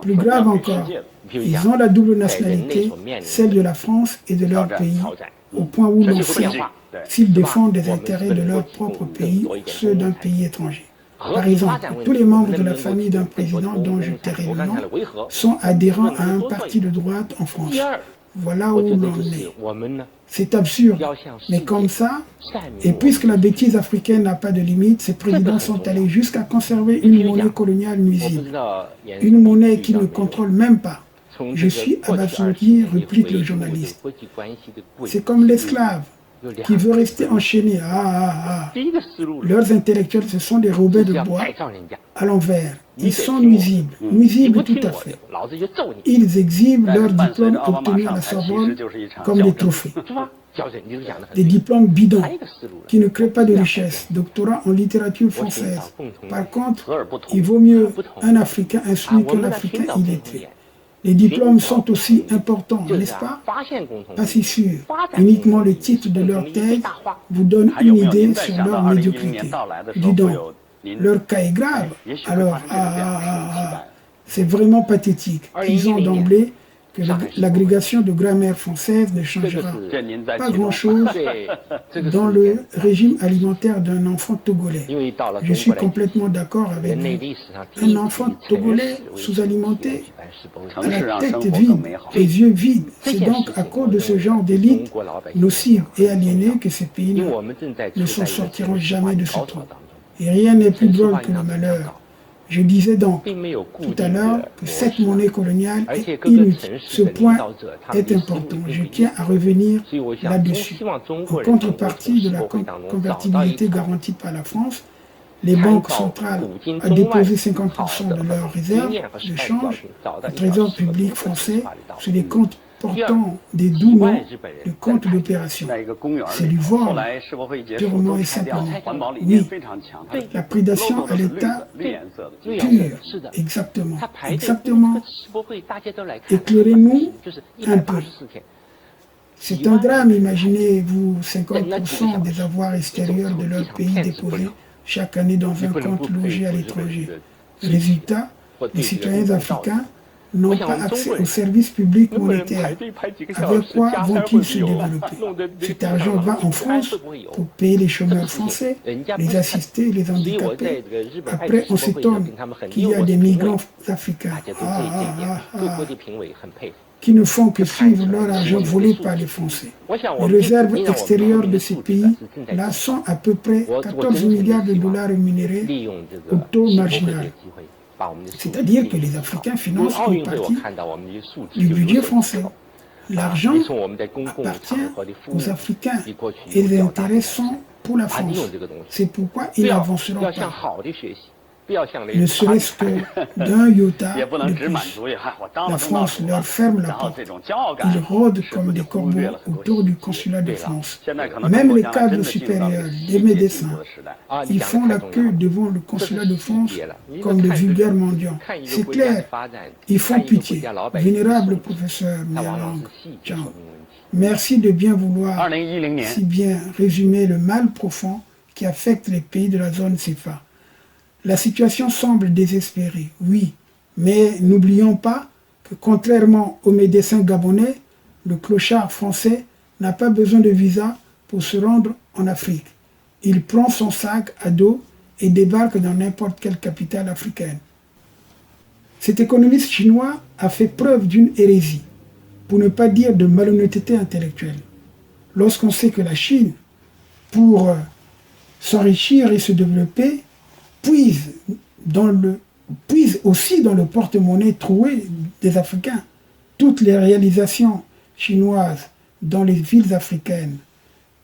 Plus grave encore, ils ont la double nationalité, celle de la France et de leur pays, au point où l'on sait s'ils défendent les intérêts de leur propre pays ou ceux d'un pays étranger. Par exemple, tous les membres de la famille d'un président dont je tairai le nom sont adhérents à un parti de droite en France. Voilà où l'on est. C'est absurde, mais comme ça, et puisque la bêtise africaine n'a pas de limite, ces présidents sont allés jusqu'à conserver une monnaie coloniale nuisible, une monnaie qu'ils ne contrôlent même pas. Je suis abasourdi, réplique le journaliste. C'est comme l'esclave qui veut rester enchaîné. Leurs intellectuels, ce sont des robets de bois à l'envers. Ils sont nuisibles, nuisibles tout à fait. Ils exhibent leurs diplômes obtenus à la Sorbonne comme des trophées. Des diplômes bidons qui ne créent pas de richesse, doctorat en littérature française. Par contre, il vaut mieux un Africain instruit qu'un Africain illettré. Les diplômes sont aussi importants, n'est-ce pas? Pas si sûr. Uniquement le titre de leur thèse vous donne une idée sur leur médiocrité. Dis donc, leur cas est grave. Alors, c'est vraiment pathétique. Disons d'emblée que l'agrégation de grammaire française ne changera pas grand-chose dans le régime alimentaire d'un enfant togolais. Je suis complètement d'accord avec vous. Un enfant togolais sous-alimenté, à la tête vide, les yeux vides. C'est donc à cause de ce genre d'élite nocive et aliénée que ces pays ne s'en sortiront jamais de ce trou. Et rien n'est plus drôle que le malheur. Je disais donc tout à l'heure que cette monnaie coloniale est inutile. Ce point est important. Je tiens à revenir là-dessus. En contrepartie de la convertibilité garantie par la France, les banques centrales ont déposé 50% de leurs réserves de change au Trésor public français sur les comptes portant des doux noms de comptes d'opération. C'est du vol, purement et simplement. Oui, la prédation à l'État pur, exactement, exactement. Éclairez-nous un peu. C'est un drame, imaginez-vous 50% des avoirs extérieurs de leur pays déposés chaque année dans un compte logé à l'étranger. Résultat, les citoyens africains n'ont pas accès aux services publics monétaires. Avec quoi vont-ils se développer? Cet argent va en France pour payer les chômeurs français, les assister, les handicapés. Après, on s'étonne qu'il y a des migrants africains qui ne font que suivre leur argent volé par les Français. Les réserves extérieures de ces pays-là sont à peu près 14 milliards de dollars rémunérés au taux marginal. C'est-à-dire que les Africains financent une partie du budget français. L'argent appartient aux Africains et les intérêts sont pour la France. C'est pourquoi ils n'avanceront pas. Ne serait-ce que d'un iota de plus. La France leur ferme la porte. Ils rôdent comme des corbeaux autour du consulat de France. Même les cadres supérieurs, des médecins, ils font la queue devant le consulat de France comme de vulgaires mendiants. C'est clair, ils font pitié. Vénérable professeur Mialang Chang, merci de bien vouloir si bien résumer le mal profond qui affecte les pays de la zone CFA. La situation semble désespérée, oui, mais n'oublions pas que contrairement aux médecins gabonais, le clochard français n'a pas besoin de visa pour se rendre en Afrique. Il prend son sac à dos et débarque dans n'importe quelle capitale africaine. Cet économiste chinois a fait preuve d'une hérésie, pour ne pas dire de malhonnêteté intellectuelle. Lorsqu'on sait que la Chine, pour s'enrichir et se développer, puise aussi dans le porte-monnaie troué des Africains. Toutes les réalisations chinoises dans les villes africaines,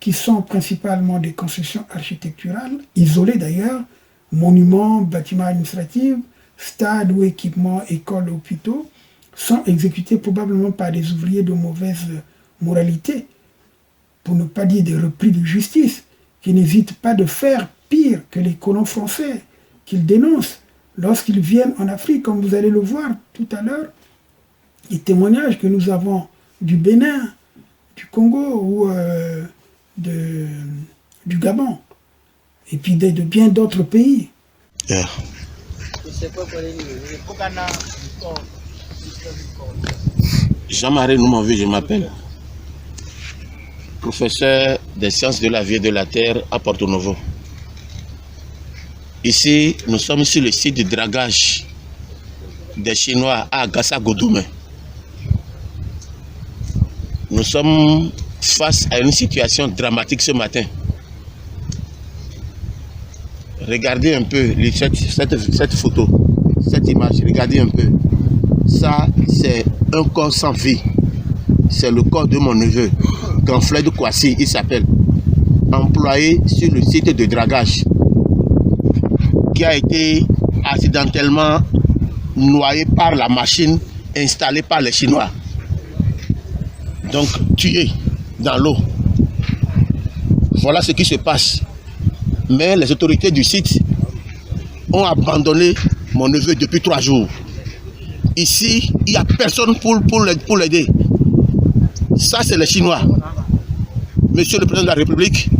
qui sont principalement des constructions architecturales, isolées d'ailleurs, monuments, bâtiments administratifs, stades ou équipements, écoles, hôpitaux, sont exécutés probablement par des ouvriers de mauvaise moralité, pour ne pas dire des repris de justice, qui n'hésitent pas de faire pire que les colons français, qu'ils dénoncent lorsqu'ils viennent en Afrique, comme vous allez le voir tout à l'heure. Les témoignages que nous avons du Bénin, du Congo ou du Gabon, et puis de bien d'autres pays. Yeah. Jean-Marie Noumanville, je m'appelle. Professeur des sciences de la vie et de la terre à Porto Novo. Ici, nous sommes sur le site de dragage des Chinois à Gassa-Godoumé. Nous sommes face à une situation dramatique ce matin. Regardez un peu cette photo, cette image, regardez un peu. Ça, c'est un corps sans vie. C'est le corps de mon neveu, Ganfled Kouassi, il s'appelle, employé sur le site de dragage, qui a été accidentellement noyé par la machine installée par les Chinois. Donc tué dans l'eau. Voilà ce qui se passe. Mais les autorités du site ont abandonné mon neveu depuis 3 jours. Ici, il n'y a personne pour l'aider. Ça, c'est les Chinois. Monsieur le Président de la République,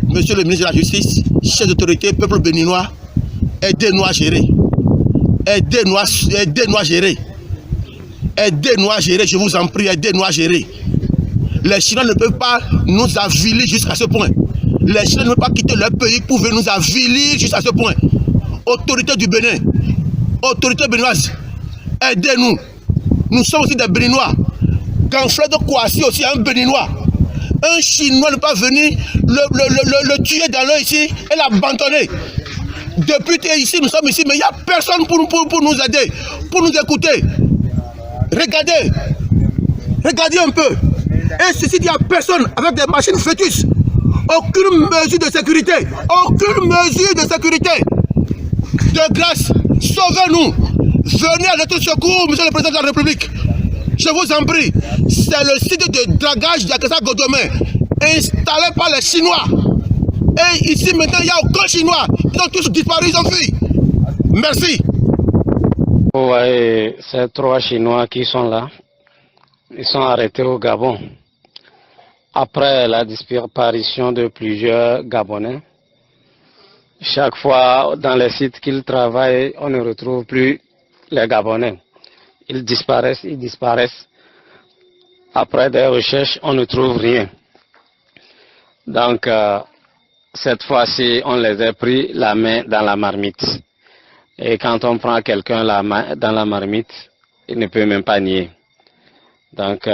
Monsieur le ministre de la Justice, chef d'autorité, peuple béninois, aidez-nous à gérer. Aidez-nous à gérer. Aidez-nous à gérer, je vous en prie, aidez-nous à gérer. Les Chinois ne peuvent pas nous avilir jusqu'à ce point. Les Chinois ne peuvent pas quitter leur pays pour venir nous avilir jusqu'à ce point. Autorité du Bénin, autorité béninoise, aidez-nous. Nous sommes aussi des Béninois. Ganfled Kouassi aussi un Béninois. Un Chinois ne peut pas venir le tuer dans l'œil ici et l'abandonner. Depuis ici, nous sommes ici, mais il n'y a personne pour nous aider, pour nous écouter. Regardez, regardez un peu. Et ceci, il n'y a personne avec des machines fœtus. Aucune mesure de sécurité. Aucune mesure de sécurité. De grâce, sauvez-nous. Venez à notre secours, Monsieur le Président de la République. Je vous en prie. C'est le site de dragage d'Agassa-Godoumé, installé par les Chinois. Et ici maintenant, il n'y a aucun Chinois. Ils ont tous disparu, ils ont fui. Merci. Vous voyez ces 3 Chinois qui sont là. Ils sont arrêtés au Gabon. Après la disparition de plusieurs Gabonais, chaque fois dans les sites qu'ils travaillent, on ne retrouve plus les Gabonais. Ils disparaissent. Après des recherches, on ne trouve rien. Donc, cette fois-ci, on les a pris la main dans la marmite. Et quand on prend quelqu'un la main dans la marmite, il ne peut même pas nier. Donc,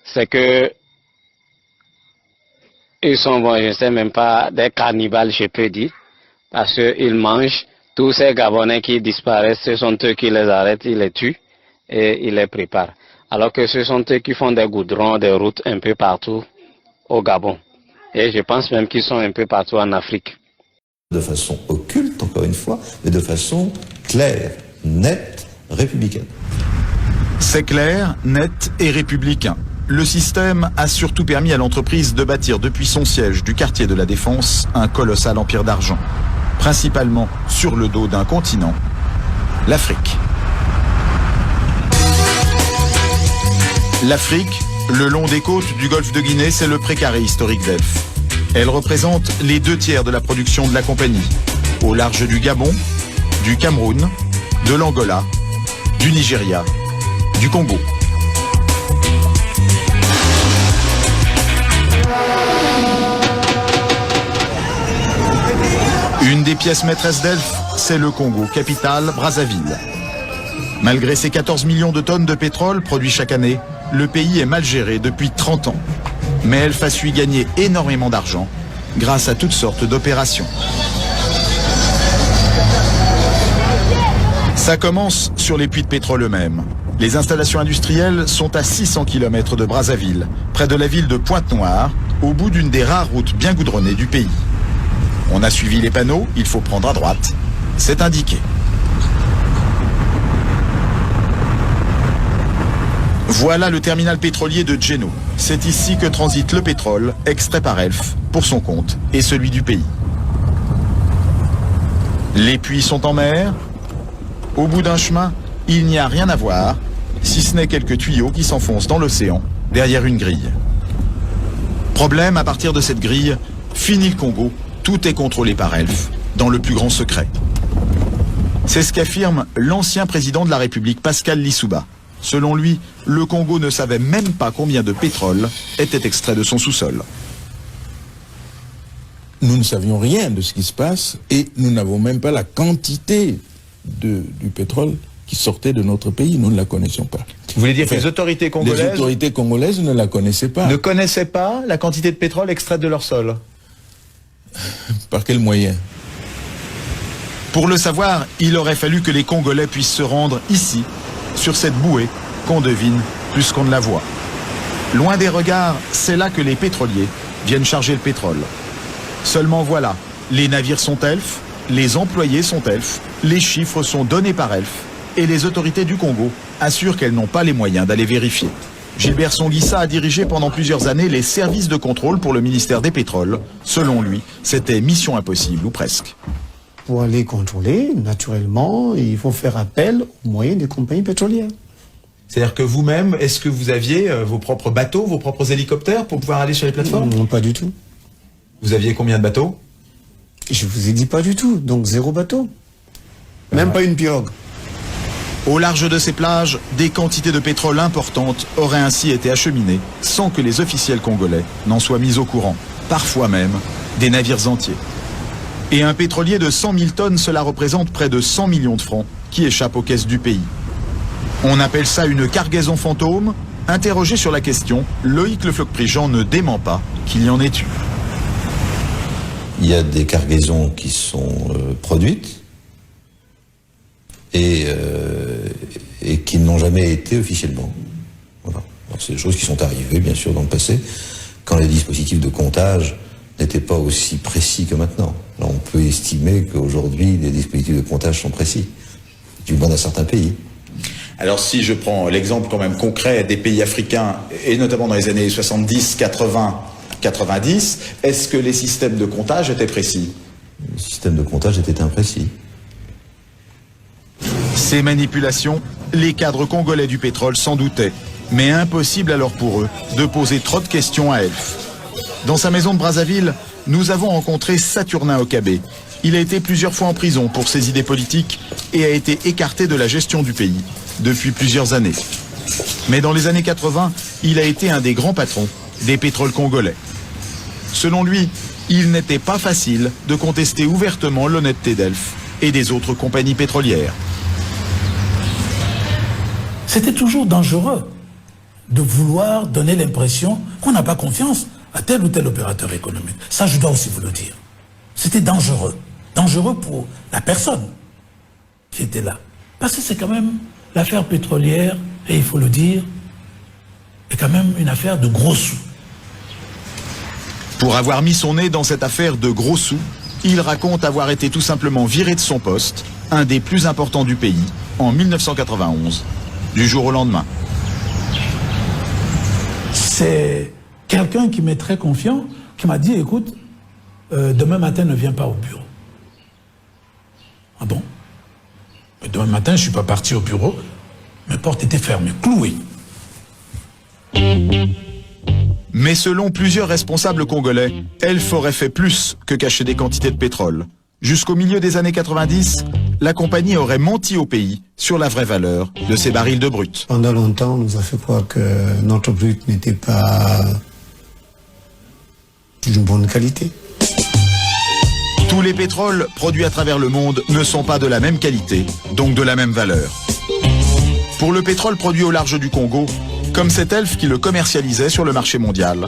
c'est que ils sont, bon, je ne sais même pas, des cannibales, je peux dire, parce qu'ils mangent. Tous ces Gabonais qui disparaissent, ce sont eux qui les arrêtent, ils les tuent et ils les préparent. Alors que ce sont eux qui font des goudrons, des routes un peu partout au Gabon. Et je pense même qu'ils sont un peu partout en Afrique. De façon occulte, encore une fois, mais de façon claire, nette, républicaine. C'est clair, net et républicain. Le système a surtout permis à l'entreprise de bâtir depuis son siège du quartier de la Défense un colossal empire d'argent, principalement sur le dos d'un continent, l'Afrique. L'Afrique, le long des côtes du golfe de Guinée, c'est le précaré historique d'Elf. Elle représente les 2/3 de la production de la compagnie, au large du Gabon, du Cameroun, de l'Angola, du Nigeria, du Congo. Une des pièces maîtresses d'Elf, c'est le Congo, capitale Brazzaville. Malgré ses 14 millions de tonnes de pétrole produits chaque année, le pays est mal géré depuis 30 ans. Mais Elf a su gagner énormément d'argent grâce à toutes sortes d'opérations. Ça commence sur les puits de pétrole eux-mêmes. Les installations industrielles sont à 600 km de Brazzaville, près de la ville de Pointe-Noire, au bout d'une des rares routes bien goudronnées du pays. On a suivi les panneaux, il faut prendre à droite. C'est indiqué. Voilà le terminal pétrolier de Djeno. C'est ici que transite le pétrole, extrait par Elf, pour son compte et celui du pays. Les puits sont en mer. Au bout d'un chemin, il n'y a rien à voir, si ce n'est quelques tuyaux qui s'enfoncent dans l'océan, derrière une grille. Problème, à partir de cette grille, fini le Congo, tout est contrôlé par Elf, dans le plus grand secret. C'est ce qu'affirme l'ancien président de la République, Pascal Lissouba. Selon lui, le Congo ne savait même pas combien de pétrole était extrait de son sous-sol. Nous ne savions rien de ce qui se passe et nous n'avons même pas la quantité du pétrole qui sortait de notre pays. Nous ne la connaissions pas. Vous voulez dire que les autorités congolaises ne la connaissaient pas. Ne connaissaient pas la quantité de pétrole extraite de leur sol? Par quel moyen? Pour le savoir, il aurait fallu que les Congolais puissent se rendre ici, sur cette bouée qu'on devine plus qu'on ne la voit. Loin des regards, c'est là que les pétroliers viennent charger le pétrole. Seulement voilà, les navires sont Elf, les employés sont Elf, les chiffres sont donnés par Elf, et les autorités du Congo assurent qu'elles n'ont pas les moyens d'aller vérifier. Gilbert Songuissa a dirigé pendant plusieurs années les services de contrôle pour le ministère des Pétroles. Selon lui, c'était mission impossible, ou presque. Pour aller contrôler, naturellement, il faut faire appel aux moyens des compagnies pétrolières. C'est-à-dire que vous-même, est-ce que vous aviez vos propres bateaux, vos propres hélicoptères pour pouvoir aller sur les plateformes? Non, pas du tout. Vous aviez combien de bateaux? Je vous ai dit pas du tout, donc 0 bateau. Même pas une pirogue. Au large de ces plages, des quantités de pétrole importantes auraient ainsi été acheminées sans que les officiels congolais n'en soient mis au courant. Parfois même, des navires entiers. Et un pétrolier de 100 000 tonnes, cela représente près de 100 millions de francs qui échappent aux caisses du pays. On appelle ça une cargaison fantôme. Interrogé sur la question, Loïc Le Floch-Prigent ne dément pas qu'il y en ait eu. Il y a des cargaisons qui sont produites et qui n'ont jamais été officiellement. Voilà. C'est des choses qui sont arrivées, bien sûr, dans le passé, quand les dispositifs de comptage n'étaient pas aussi précis que maintenant. Alors, on peut estimer qu'aujourd'hui, les dispositifs de comptage sont précis, du moins dans certains pays. Alors si je prends l'exemple quand même concret des pays africains, et notamment dans les années 70, 80, 90, est-ce que les systèmes de comptage étaient précis? Le système de comptage était imprécis. Ces manipulations, les cadres congolais du pétrole s'en doutaient, mais impossible alors pour eux de poser trop de questions à Elf. Dans sa maison de Brazzaville, nous avons rencontré Saturnin Okabé. Il a été plusieurs fois en prison pour ses idées politiques et a été écarté de la gestion du pays depuis plusieurs années. Mais dans les années 80, il a été un des grands patrons des pétroles congolais. Selon lui, il n'était pas facile de contester ouvertement l'honnêteté d'Elf et des autres compagnies pétrolières. C'était toujours dangereux de vouloir donner l'impression qu'on n'a pas confiance à tel ou tel opérateur économique. Ça, je dois aussi vous le dire. C'était dangereux. Dangereux pour la personne qui était là. Parce que c'est quand même l'affaire pétrolière, et il faut le dire, est quand même une affaire de gros sous. Pour avoir mis son nez dans cette affaire de gros sous, il raconte avoir été tout simplement viré de son poste, un des plus importants du pays, en 1991, du jour au lendemain. C'est quelqu'un qui m'est très confiant, qui m'a dit, écoute, demain matin ne viens pas au bureau. Ah bon? Mais demain matin, je ne suis pas parti au bureau, mes portes étaient fermées, clouées. Mais selon plusieurs responsables congolais, Elf aurait fait plus que cacher des quantités de pétrole. Jusqu'au milieu des années 90, la compagnie aurait menti au pays sur la vraie valeur de ces barils de brut. Pendant longtemps, on nous a fait croire que notre brut n'était pas d'une bonne qualité. Tous les pétroles produits à travers le monde ne sont pas de la même qualité, donc de la même valeur. Pour le pétrole produit au large du Congo, comme c'est Elf qui le commercialisait sur le marché mondial,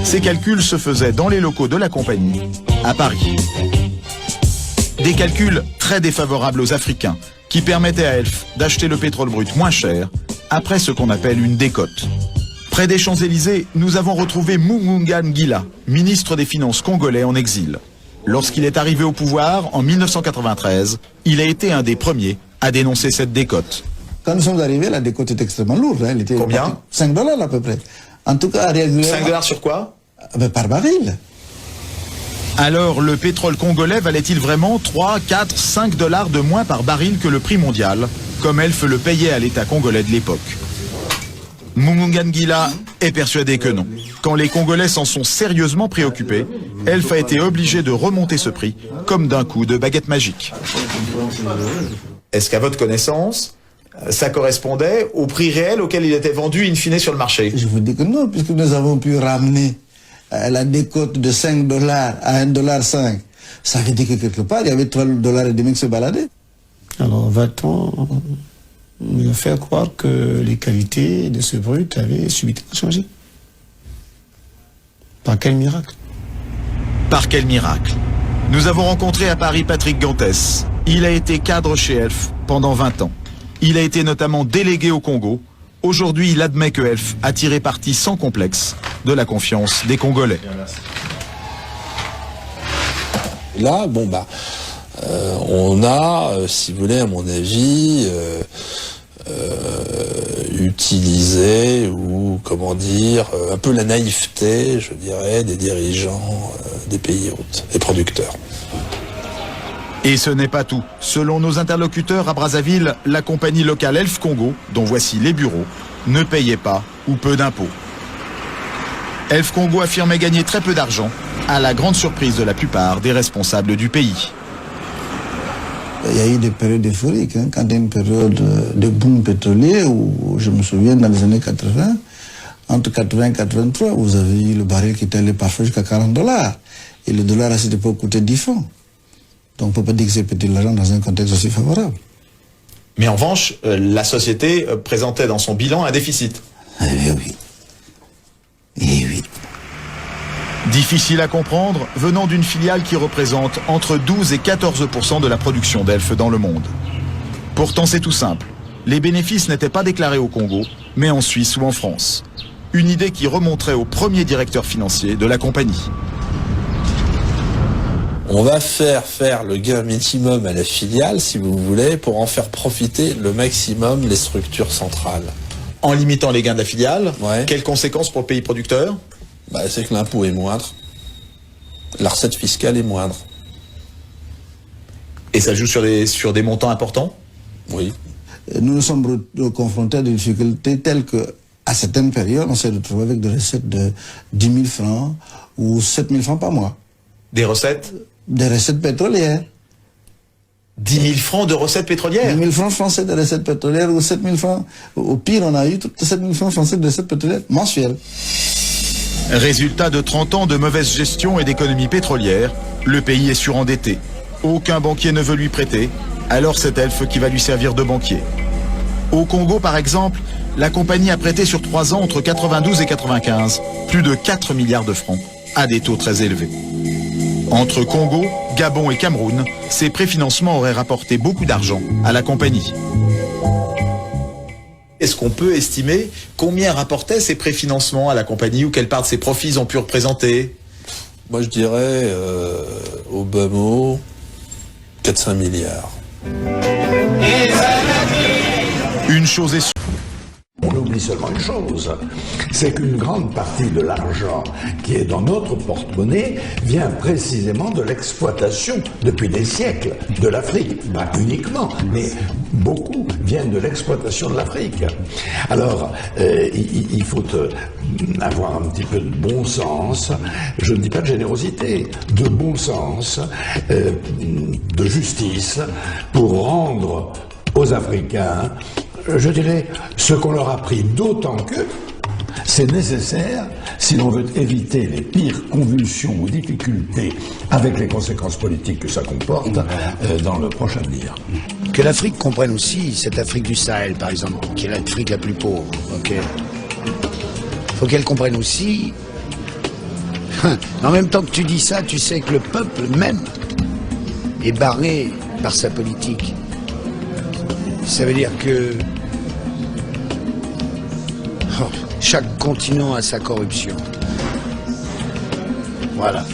ces calculs se faisaient dans les locaux de la compagnie, à Paris. Des calculs très défavorables aux Africains, qui permettaient à Elf d'acheter le pétrole brut moins cher, après ce qu'on appelle une décote. Près des Champs-Élysées, nous avons retrouvé Mugunga Ngila, ministre des Finances congolais en exil. Lorsqu'il est arrivé au pouvoir, en 1993, il a été un des premiers à dénoncer cette décote. Quand nous sommes arrivés, la décote était extrêmement lourde. Hein. Elle était combien? 5 $ à peu près. En tout cas, régulièrement. 5 $ sur quoi? Par baril. Alors, le pétrole congolais valait-il vraiment 3, 4, 5 $ de moins par baril que le prix mondial, comme Elf le payait à l'État congolais de l'époque? Mugunga Ngila est persuadé que non. Quand les Congolais s'en sont sérieusement préoccupés, Elf a été obligé de remonter ce prix, comme d'un coup de baguette magique. Est-ce qu'à votre connaissance, ça correspondait au prix réel auquel il était vendu in fine sur le marché? Je vous dis que non, puisque nous avons pu ramener la décote de 5 $ à 1,5 $. Ça veut dire que quelque part, il y avait 3,5 $ qui se baladaient. Alors, va-t-on nous faire croire que les qualités de ce brut avaient subitement changé? Par quel miracle? Par quel miracle? Nous avons rencontré à Paris Patrick Gantès. Il a été cadre chez Elf pendant 20 ans. Il a été notamment délégué au Congo. Aujourd'hui, il admet que Elf a tiré parti sans complexe de la confiance des Congolais. Là, on a, si vous voulez, à mon avis, utilisé ou, comment dire, un peu la naïveté, je dirais, des dirigeants des pays hôtes, des producteurs. Et ce n'est pas tout. Selon nos interlocuteurs à Brazzaville, la compagnie locale Elf Congo, dont voici les bureaux, ne payait pas ou peu d'impôts. Elf Congo affirmait gagner très peu d'argent, à la grande surprise de la plupart des responsables du pays. Il y a eu des périodes euphoriques, hein, quand il y a une période de boom pétrolier, où je me souviens dans les années 80, entre 80 et 83, vous avez eu le baril qui était allé parfois jusqu'à 40 $. Et le dollar à cette époque coûtait 10 francs. Donc on ne peut pas dire que c'est petit l'argent dans un contexte aussi favorable. Mais en revanche, la société présentait dans son bilan un déficit. Eh oui. Eh oui. Difficile à comprendre, venant d'une filiale qui représente entre 12 et 14% de la production d'Elf dans le monde. Pourtant c'est tout simple. Les bénéfices n'étaient pas déclarés au Congo, mais en Suisse ou en France. Une idée qui remonterait au premier directeur financier de la compagnie. On va faire le gain minimum à la filiale, si vous voulez, pour en faire profiter le maximum les structures centrales. En limitant les gains de la filiale, quelles conséquences pour le pays producteur? C'est que l'impôt est moindre, la recette fiscale est moindre. Et ça joue sur des montants importants? Oui. Nous nous sommes confrontés à des difficultés telles que, à certaines périodes, on s'est retrouvé avec des recettes de 10 000 francs ou 7 000 francs par mois. Des recettes? Des recettes pétrolières. 10 000 francs de recettes pétrolières? 10 000 francs français de recettes pétrolières ou 7 000 francs. Au pire, on a eu 7 000 francs français de recettes pétrolières mensuelles. Résultat de 30 ans de mauvaise gestion et d'économie pétrolière, le pays est surendetté. Aucun banquier ne veut lui prêter, alors c'est Elf qui va lui servir de banquier. Au Congo, par exemple, la compagnie a prêté sur 3 ans entre 92 et 95 plus de 4 milliards de francs à des taux très élevés. Entre Congo, Gabon et Cameroun, ces préfinancements auraient rapporté beaucoup d'argent à la compagnie. Est-ce qu'on peut estimer combien rapportaient ces préfinancements à la compagnie ou quelle part de ses profits ils ont pu représenter? Moi je dirais au bas mot 4-5 milliards. Une chose est sûre. On oublie seulement une chose, c'est qu'une grande partie de l'argent qui est dans notre porte-monnaie vient précisément de l'exploitation, depuis des siècles, de l'Afrique. Pas uniquement, mais beaucoup viennent de l'exploitation de l'Afrique. Alors, il faut avoir un petit peu de bon sens, je ne dis pas de générosité, de bon sens, de justice, pour rendre aux Africains, je dirais, ce qu'on leur a pris, d'autant que c'est nécessaire si l'on veut éviter les pires convulsions ou difficultés avec les conséquences politiques que ça comporte dans le prochain avenir. Que l'Afrique comprenne aussi, cette Afrique du Sahel par exemple, qui est l'Afrique la plus pauvre, ok. Faut qu'elle comprenne aussi, en même temps que tu dis ça, tu sais que le peuple même est barré par sa politique. Ça veut dire que chaque continent a sa corruption. Voilà.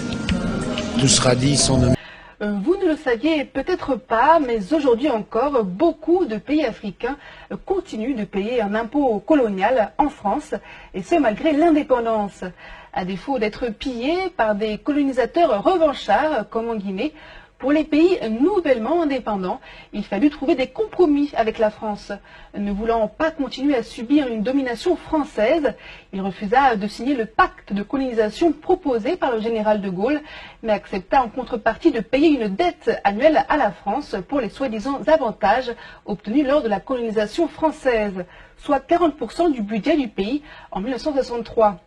Tout sera dit sans nommer. Vous ne le saviez peut-être pas, mais aujourd'hui encore, beaucoup de pays africains continuent de payer un impôt colonial en France, et ce malgré l'indépendance. À défaut d'être pillés par des colonisateurs revanchards comme en Guinée, pour les pays nouvellement indépendants, il fallut trouver des compromis avec la France. Ne voulant pas continuer à subir une domination française, il refusa de signer le pacte de colonisation proposé par le général de Gaulle, mais accepta en contrepartie de payer une dette annuelle à la France pour les soi-disant avantages obtenus lors de la colonisation française, soit 40% du budget du pays en 1963.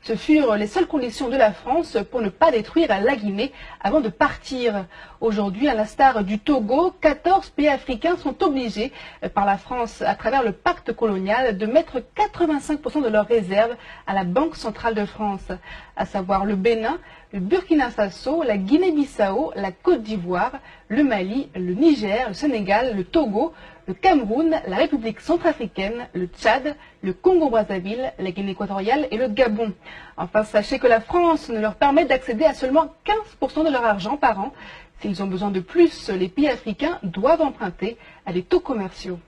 Ce furent les seules conditions de la France pour ne pas détruire la Guinée avant de partir. Aujourd'hui, à l'instar du Togo, 14 pays africains sont obligés par la France, à travers le pacte colonial, de mettre 85% de leurs réserves à la Banque centrale de France, à savoir le Bénin, le Burkina Faso, la Guinée-Bissau, la Côte d'Ivoire, le Mali, le Niger, le Sénégal, le Togo, le Cameroun, la République centrafricaine, le Tchad, le Congo-Brazzaville, la Guinée équatoriale et le Gabon. Enfin, sachez que la France ne leur permet d'accéder à seulement 15% de leur argent par an. S'ils ont besoin de plus, les pays africains doivent emprunter à des taux commerciaux.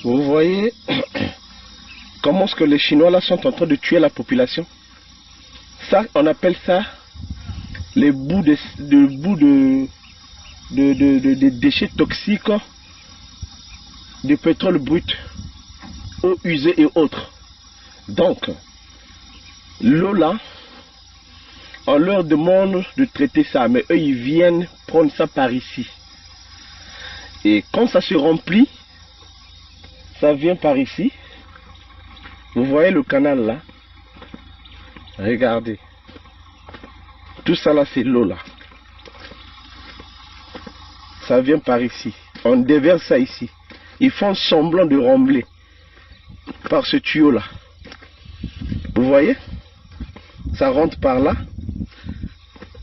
Vous voyez comment est-ce que les Chinois là sont en train de tuer la population? Ça, on appelle ça les bouts de déchets toxiques, de pétrole brut, eau usée et autres. Donc, l'eau là, on leur demande de traiter ça, mais eux ils viennent prendre ça par ici. Et quand ça se remplit, ça vient par ici. Vous voyez le canal là? Regardez. Tout ça là, c'est l'eau là. Ça vient par ici. On déverse ça ici. Ils font semblant de rembler par ce tuyau là. Vous voyez? Ça rentre par là.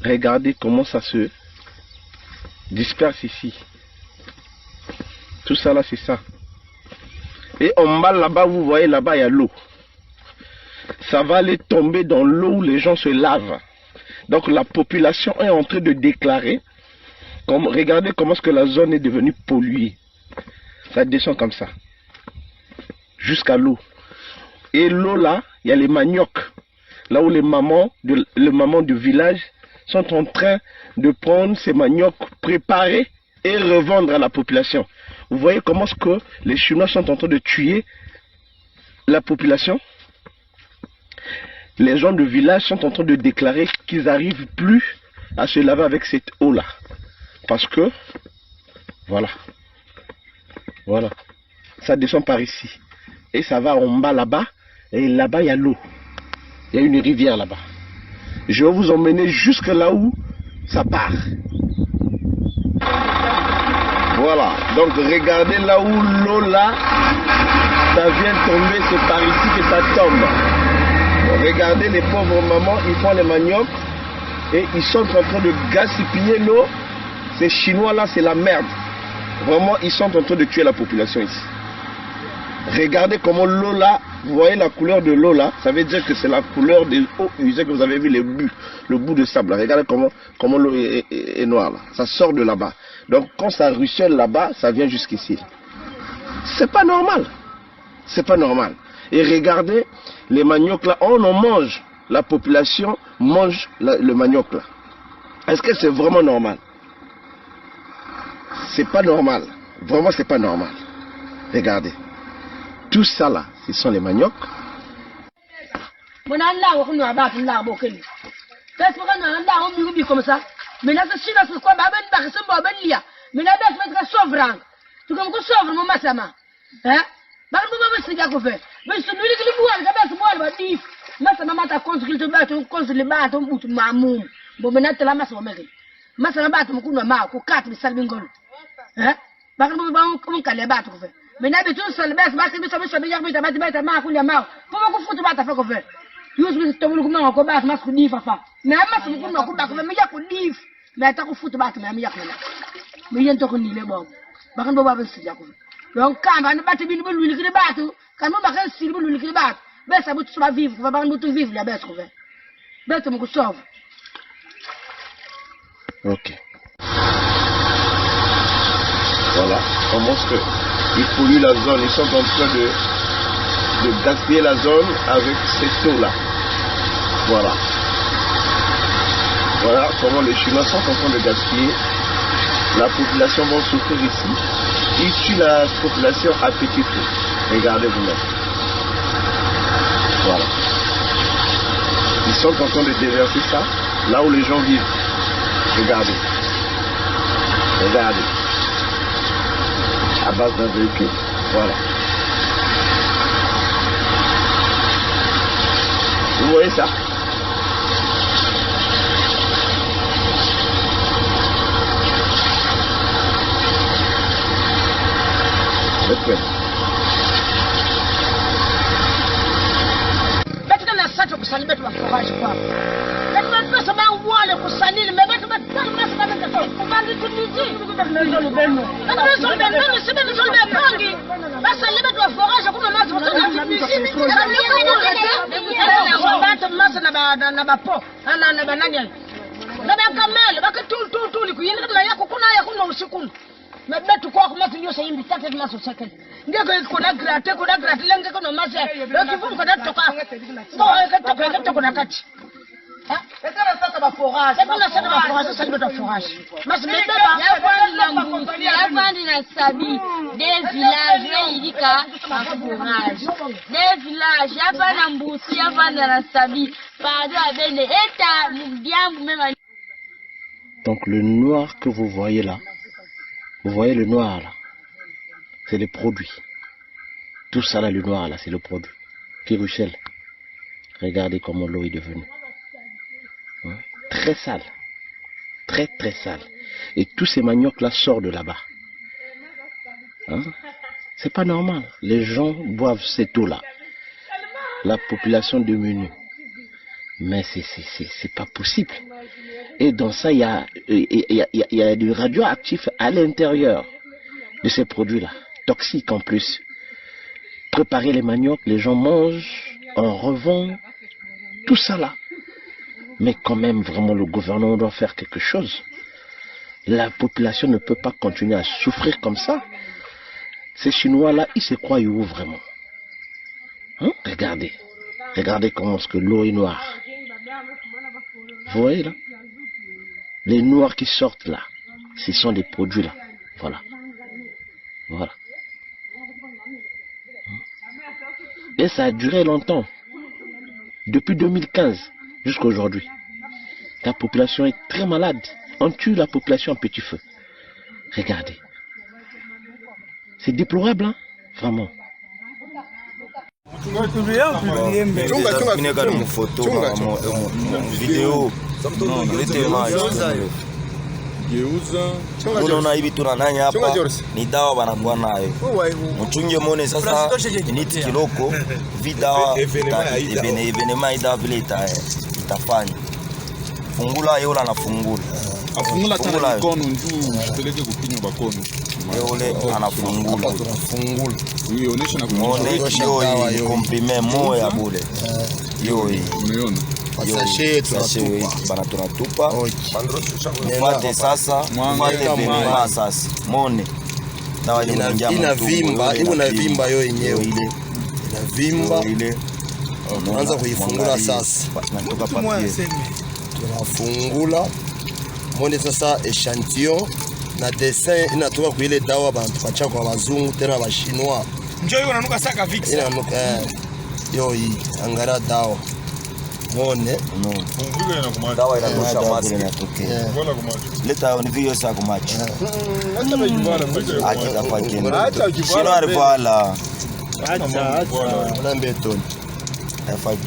Regardez comment ça se disperse ici. Tout ça là, c'est ça. Et en bas là-bas, vous voyez là-bas, il y a l'eau. Ça va aller tomber dans l'eau où les gens se lavent. Donc la population est en train de déclarer. Regardez comment est-ce que la zone est devenue polluée. Ça descend comme ça. Jusqu'à l'eau. Et l'eau là, il y a les maniocs. Là où les mamans du village sont en train de prendre ces maniocs préparés et revendre à la population. Vous voyez comment est-ce que les Chinois sont en train de tuer la population? Les gens de village sont en train de déclarer qu'ils n'arrivent plus à se laver avec cette eau-là. Parce que, voilà, ça descend par ici. Et ça va en bas là-bas, et là-bas il y a l'eau. Il y a une rivière là-bas. Je vais vous emmener jusque là où ça part. Voilà, donc regardez là où l'eau là, ça vient tomber, c'est par ici que ça tombe. Donc, regardez les pauvres mamans, ils font les maniocs et ils sont en train de gaspiller l'eau. Ces Chinois là, c'est la merde. Vraiment, ils sont en train de tuer la population ici. Regardez comment l'eau là, vous voyez la couleur de l'eau là, ça veut dire que c'est la couleur des eaux usées que vous avez vu, le bout de sable. Là. Regardez comment l'eau est noire là. Ça sort de là-bas. Donc quand ça ruisselle là-bas, ça vient jusqu'ici. C'est pas normal. C'est pas normal. Et regardez les maniocs là, on en mange. La population mange le manioc là. Est-ce que c'est vraiment normal? C'est pas normal. Vraiment, c'est pas normal. Regardez. Tout ça là, ce sont les maniocs. Comme ça. Mais là, c'est c'est quoi? Mais là, c'est souverain. Tu comme que souverain, mon massama. Hein? Bah, vous pouvez se faire. Mais c'est lui qui boit, le bois, va dire. Massama m'a construit le bateau, construit le bateau, ou mamou. Bon, maintenant, la masse au mérite. Massama bateau, mon coup de marque, ou 4 salbingol. Hein? Bah, vous pouvez caler bateau. Mais là, tout seul, baisse, basse, mais ça me fait bien, mais ta marque ou la marque. Pourquoi vous foutez bateau à faire faire? Vous vous êtes tombé comme un combat, masque ou div, papa. Mais à masse, vous pouvez me combattre, mais il y a que div. Mais attends, vous foutez bateau, mais il y a que mais il y a un tour ni les bons. Par contre, vous avez se dire. Donc, quand on bat bien le lui qui bateau, quand on bat un style le lui qui bat, ben ça vous va vivre, vous va pas nous vivre la baisse trouver. Ben tu me sauve. Ok. Voilà. Comment est-ce qu'ils polluent la zone? Ils sont en train de gaspiller la zone avec cette eau-là. Voilà. Voilà comment les Chinois sont en train de gaspiller. La population va souffrir ici. Ils tuent la population à petit feu. Regardez vous-même. Voilà. Ils sont en train de déverser ça là où les gens vivent. Regardez. Regardez. À base d'un véhicule. Voilà. Vous voyez ça? Mais tu crois que moi tu sais invité à ma société. Ndio kuna gratte lenge kono mase. Ndio kifungu kada toka. Ndio toka kati. Ah, etana sasa ba forage. Etana sasa ba forage, ça doit forage. Mas beba ya fandi na sabi des villages ilika ba forage. Des villages ya fandi mbusi ya fandi na sabi. Pardon abene eta mudiambu même. Donc le noir que vous voyez là, vous voyez le noir là, c'est le produit. Tout ça là, le noir là, c'est le produit. Piruchel. Regardez comment l'eau est devenue. Hein? Très sale. Très très sale. Et tous ces maniocs là sortent de là-bas. Hein? C'est pas normal. Les gens boivent cette eau là. La population diminue. Mais c'est pas possible. Et dans ça, il y a du radioactif à l'intérieur de ces produits-là. Toxiques en plus. Préparer les maniocs, les gens mangent, on revend, tout ça là. Mais quand même, vraiment, le gouvernement doit faire quelque chose. La population ne peut pas continuer à souffrir comme ça. Ces Chinois-là, ils se croient où vraiment? Hein? Regardez. Regardez comment est-ce que l'eau est noire. Vous voyez là? Les noirs qui sortent là, ce sont des produits là. Voilà. Voilà. Et ça a duré longtemps. depuis 2015 jusqu'à aujourd'hui. La population est très malade. On tue la population en petit feu. Regardez. C'est déplorable, hein? Vraiment. unaona hivi tunananya hapa ni dawa wanakuwa nayo mchunge muone sasa initi kiloko vidawa evenema idawa vile itafanya fungula yola na fungula afungula mikono njoo peleke kupinywa bakono yule anafungula uionyesha na kuonyesha hiyo comprime moya bure hiyo umeona sachet bana tunatupa mfate sasa mfate venema sasa mone dawa inavimba hiyo inavimba yo yenyewe ile inavimba ile tunaanza kuifungula sasa tunatoka papier tunafungula mone sasa echantillon na dessin inatoka kwa ile dawa banatupatia kwa wazungu tena ba chinois njoo hiyo inanuka saka vix inanuka yo hii angara dawa mone no fungula inakumacha dawa inatosha maji inatokea mbona kumacha leta ni vio sasa kumacha hata bajibara mmoja acha kafanya hata chino alivala acha wala mbetoni afanye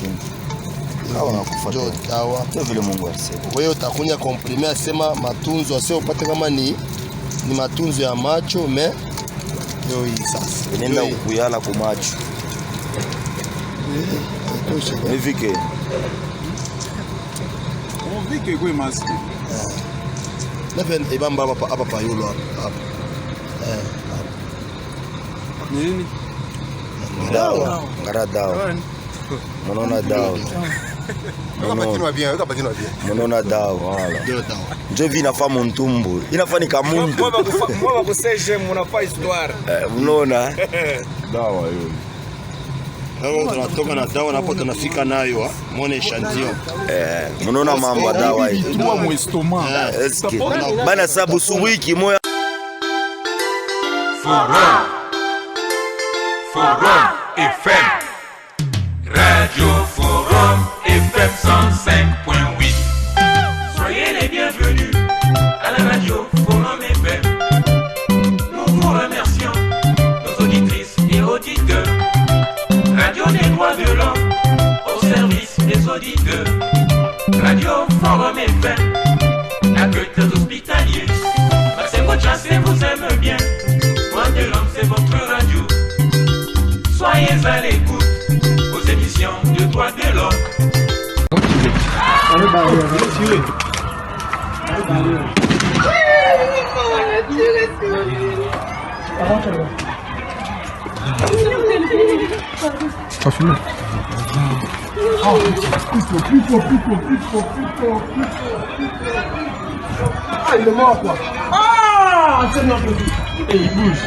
dawa nakufuata dawa ndio vile Mungu alisema wewe utakunya komprime asema matunzo asio upate kama ni matunzo ya macho me yo hii sasa nenda kuyala kwa macho nifike vike kwa mask na pen ibamba hapa pa yulo hapa nini dawa ngara dawa mnaona dawa mnaona dawa wala ndio vinafahamu ntumbu inafanika mundu mwa kuseje mnafaa histoire unaona dawa hiyo hapo tunatoka na dawa na hapo tunafika nayo muone echantillon mnaona mambo ya dawa hii tu mu estomac bana sabu suwiki moya Forum FM Radio Forum FM 105.8. Soyez les bienvenus à la radio Forum FM. Nous vous remercions, nos auditrices et auditeurs. Radio des droits de l'homme au service des auditeurs. Radio Forum FM, accueil des hospitaliers. C'est votre chance et vous aime bien. Droits de l'homme, c'est votre radio. Soyez à l'écoute aux émissions de droits de l'homme. Pas fini. Ah, il est mort quoi. Ah, c'est notre vie. Et il bouge.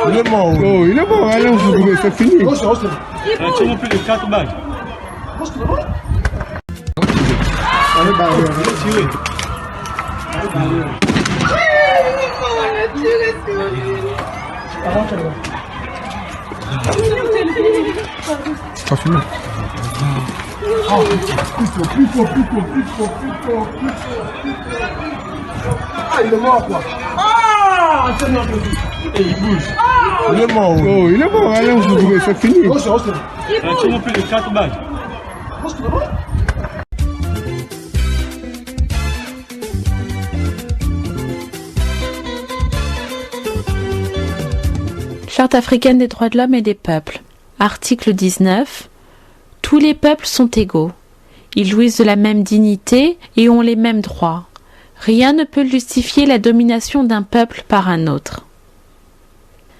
Il est mort. Oh, il est mort. Allez, on se trouve, c'est fini. Tu n'as plus de 4 balles. Pas fini. Ah, il est mort quoi. Ah, c'est notre vie. Et il bouge. Il est mort. Oh, il est mort. Allez, on se trouve, c'est fini. Tu n'as plus de 4 balles. Charte africaine des droits de l'homme et des peuples. Article 19. Tous les peuples sont égaux. Ils jouissent de la même dignité et ont les mêmes droits. Rien ne peut justifier la domination d'un peuple par un autre.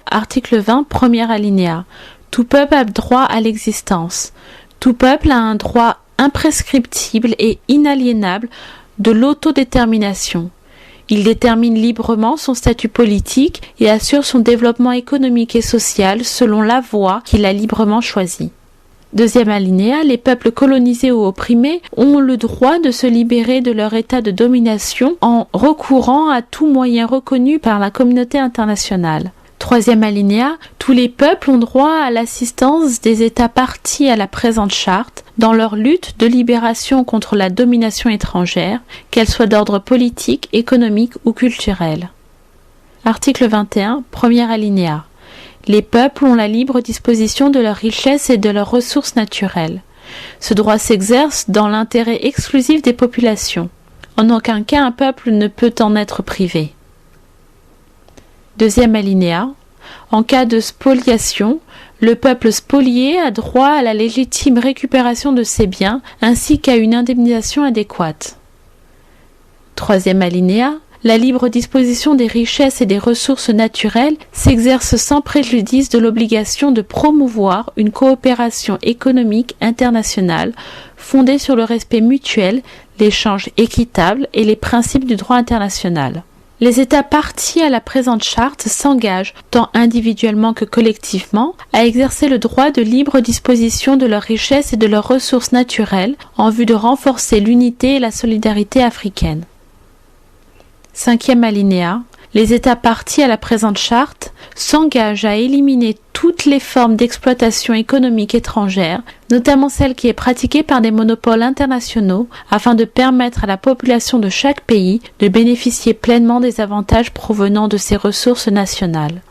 Article 20, premier alinéa. Tout peuple a droit à l'existence. Tout peuple a un droit imprescriptible et inaliénable de l'autodétermination. Il détermine librement son statut politique et assure son développement économique et social selon la voie qu'il a librement choisie. Deuxième alinéa, les peuples colonisés ou opprimés ont le droit de se libérer de leur état de domination en recourant à tout moyen reconnu par la communauté internationale. Troisième alinéa, tous les peuples ont droit à l'assistance des États partis à la présente charte dans leur lutte de libération contre la domination étrangère, qu'elle soit d'ordre politique, économique ou culturel. Article 21, premier alinéa. Les peuples ont la libre disposition de leurs richesses et de leurs ressources naturelles. Ce droit s'exerce dans l'intérêt exclusif des populations. En aucun cas un peuple ne peut en être privé. Deuxième alinéa. En cas de spoliation, le peuple spolié a droit à la légitime récupération de ses biens ainsi qu'à une indemnisation adéquate. Troisième alinéa. La libre disposition des richesses et des ressources naturelles s'exerce sans préjudice de l'obligation de promouvoir une coopération économique internationale fondée sur le respect mutuel, l'échange équitable et les principes du droit international. Les États partis à la présente charte s'engagent, tant individuellement que collectivement, à exercer le droit de libre disposition de leurs richesses et de leurs ressources naturelles en vue de renforcer l'unité et la solidarité africaine. Cinquième alinéa. Les États partis à la présente charte s'engagent à éliminer toutes les formes d'exploitation économique étrangère, notamment celle qui est pratiquée par des monopoles internationaux, afin de permettre à la population de chaque pays de bénéficier pleinement des avantages provenant de ses ressources nationales.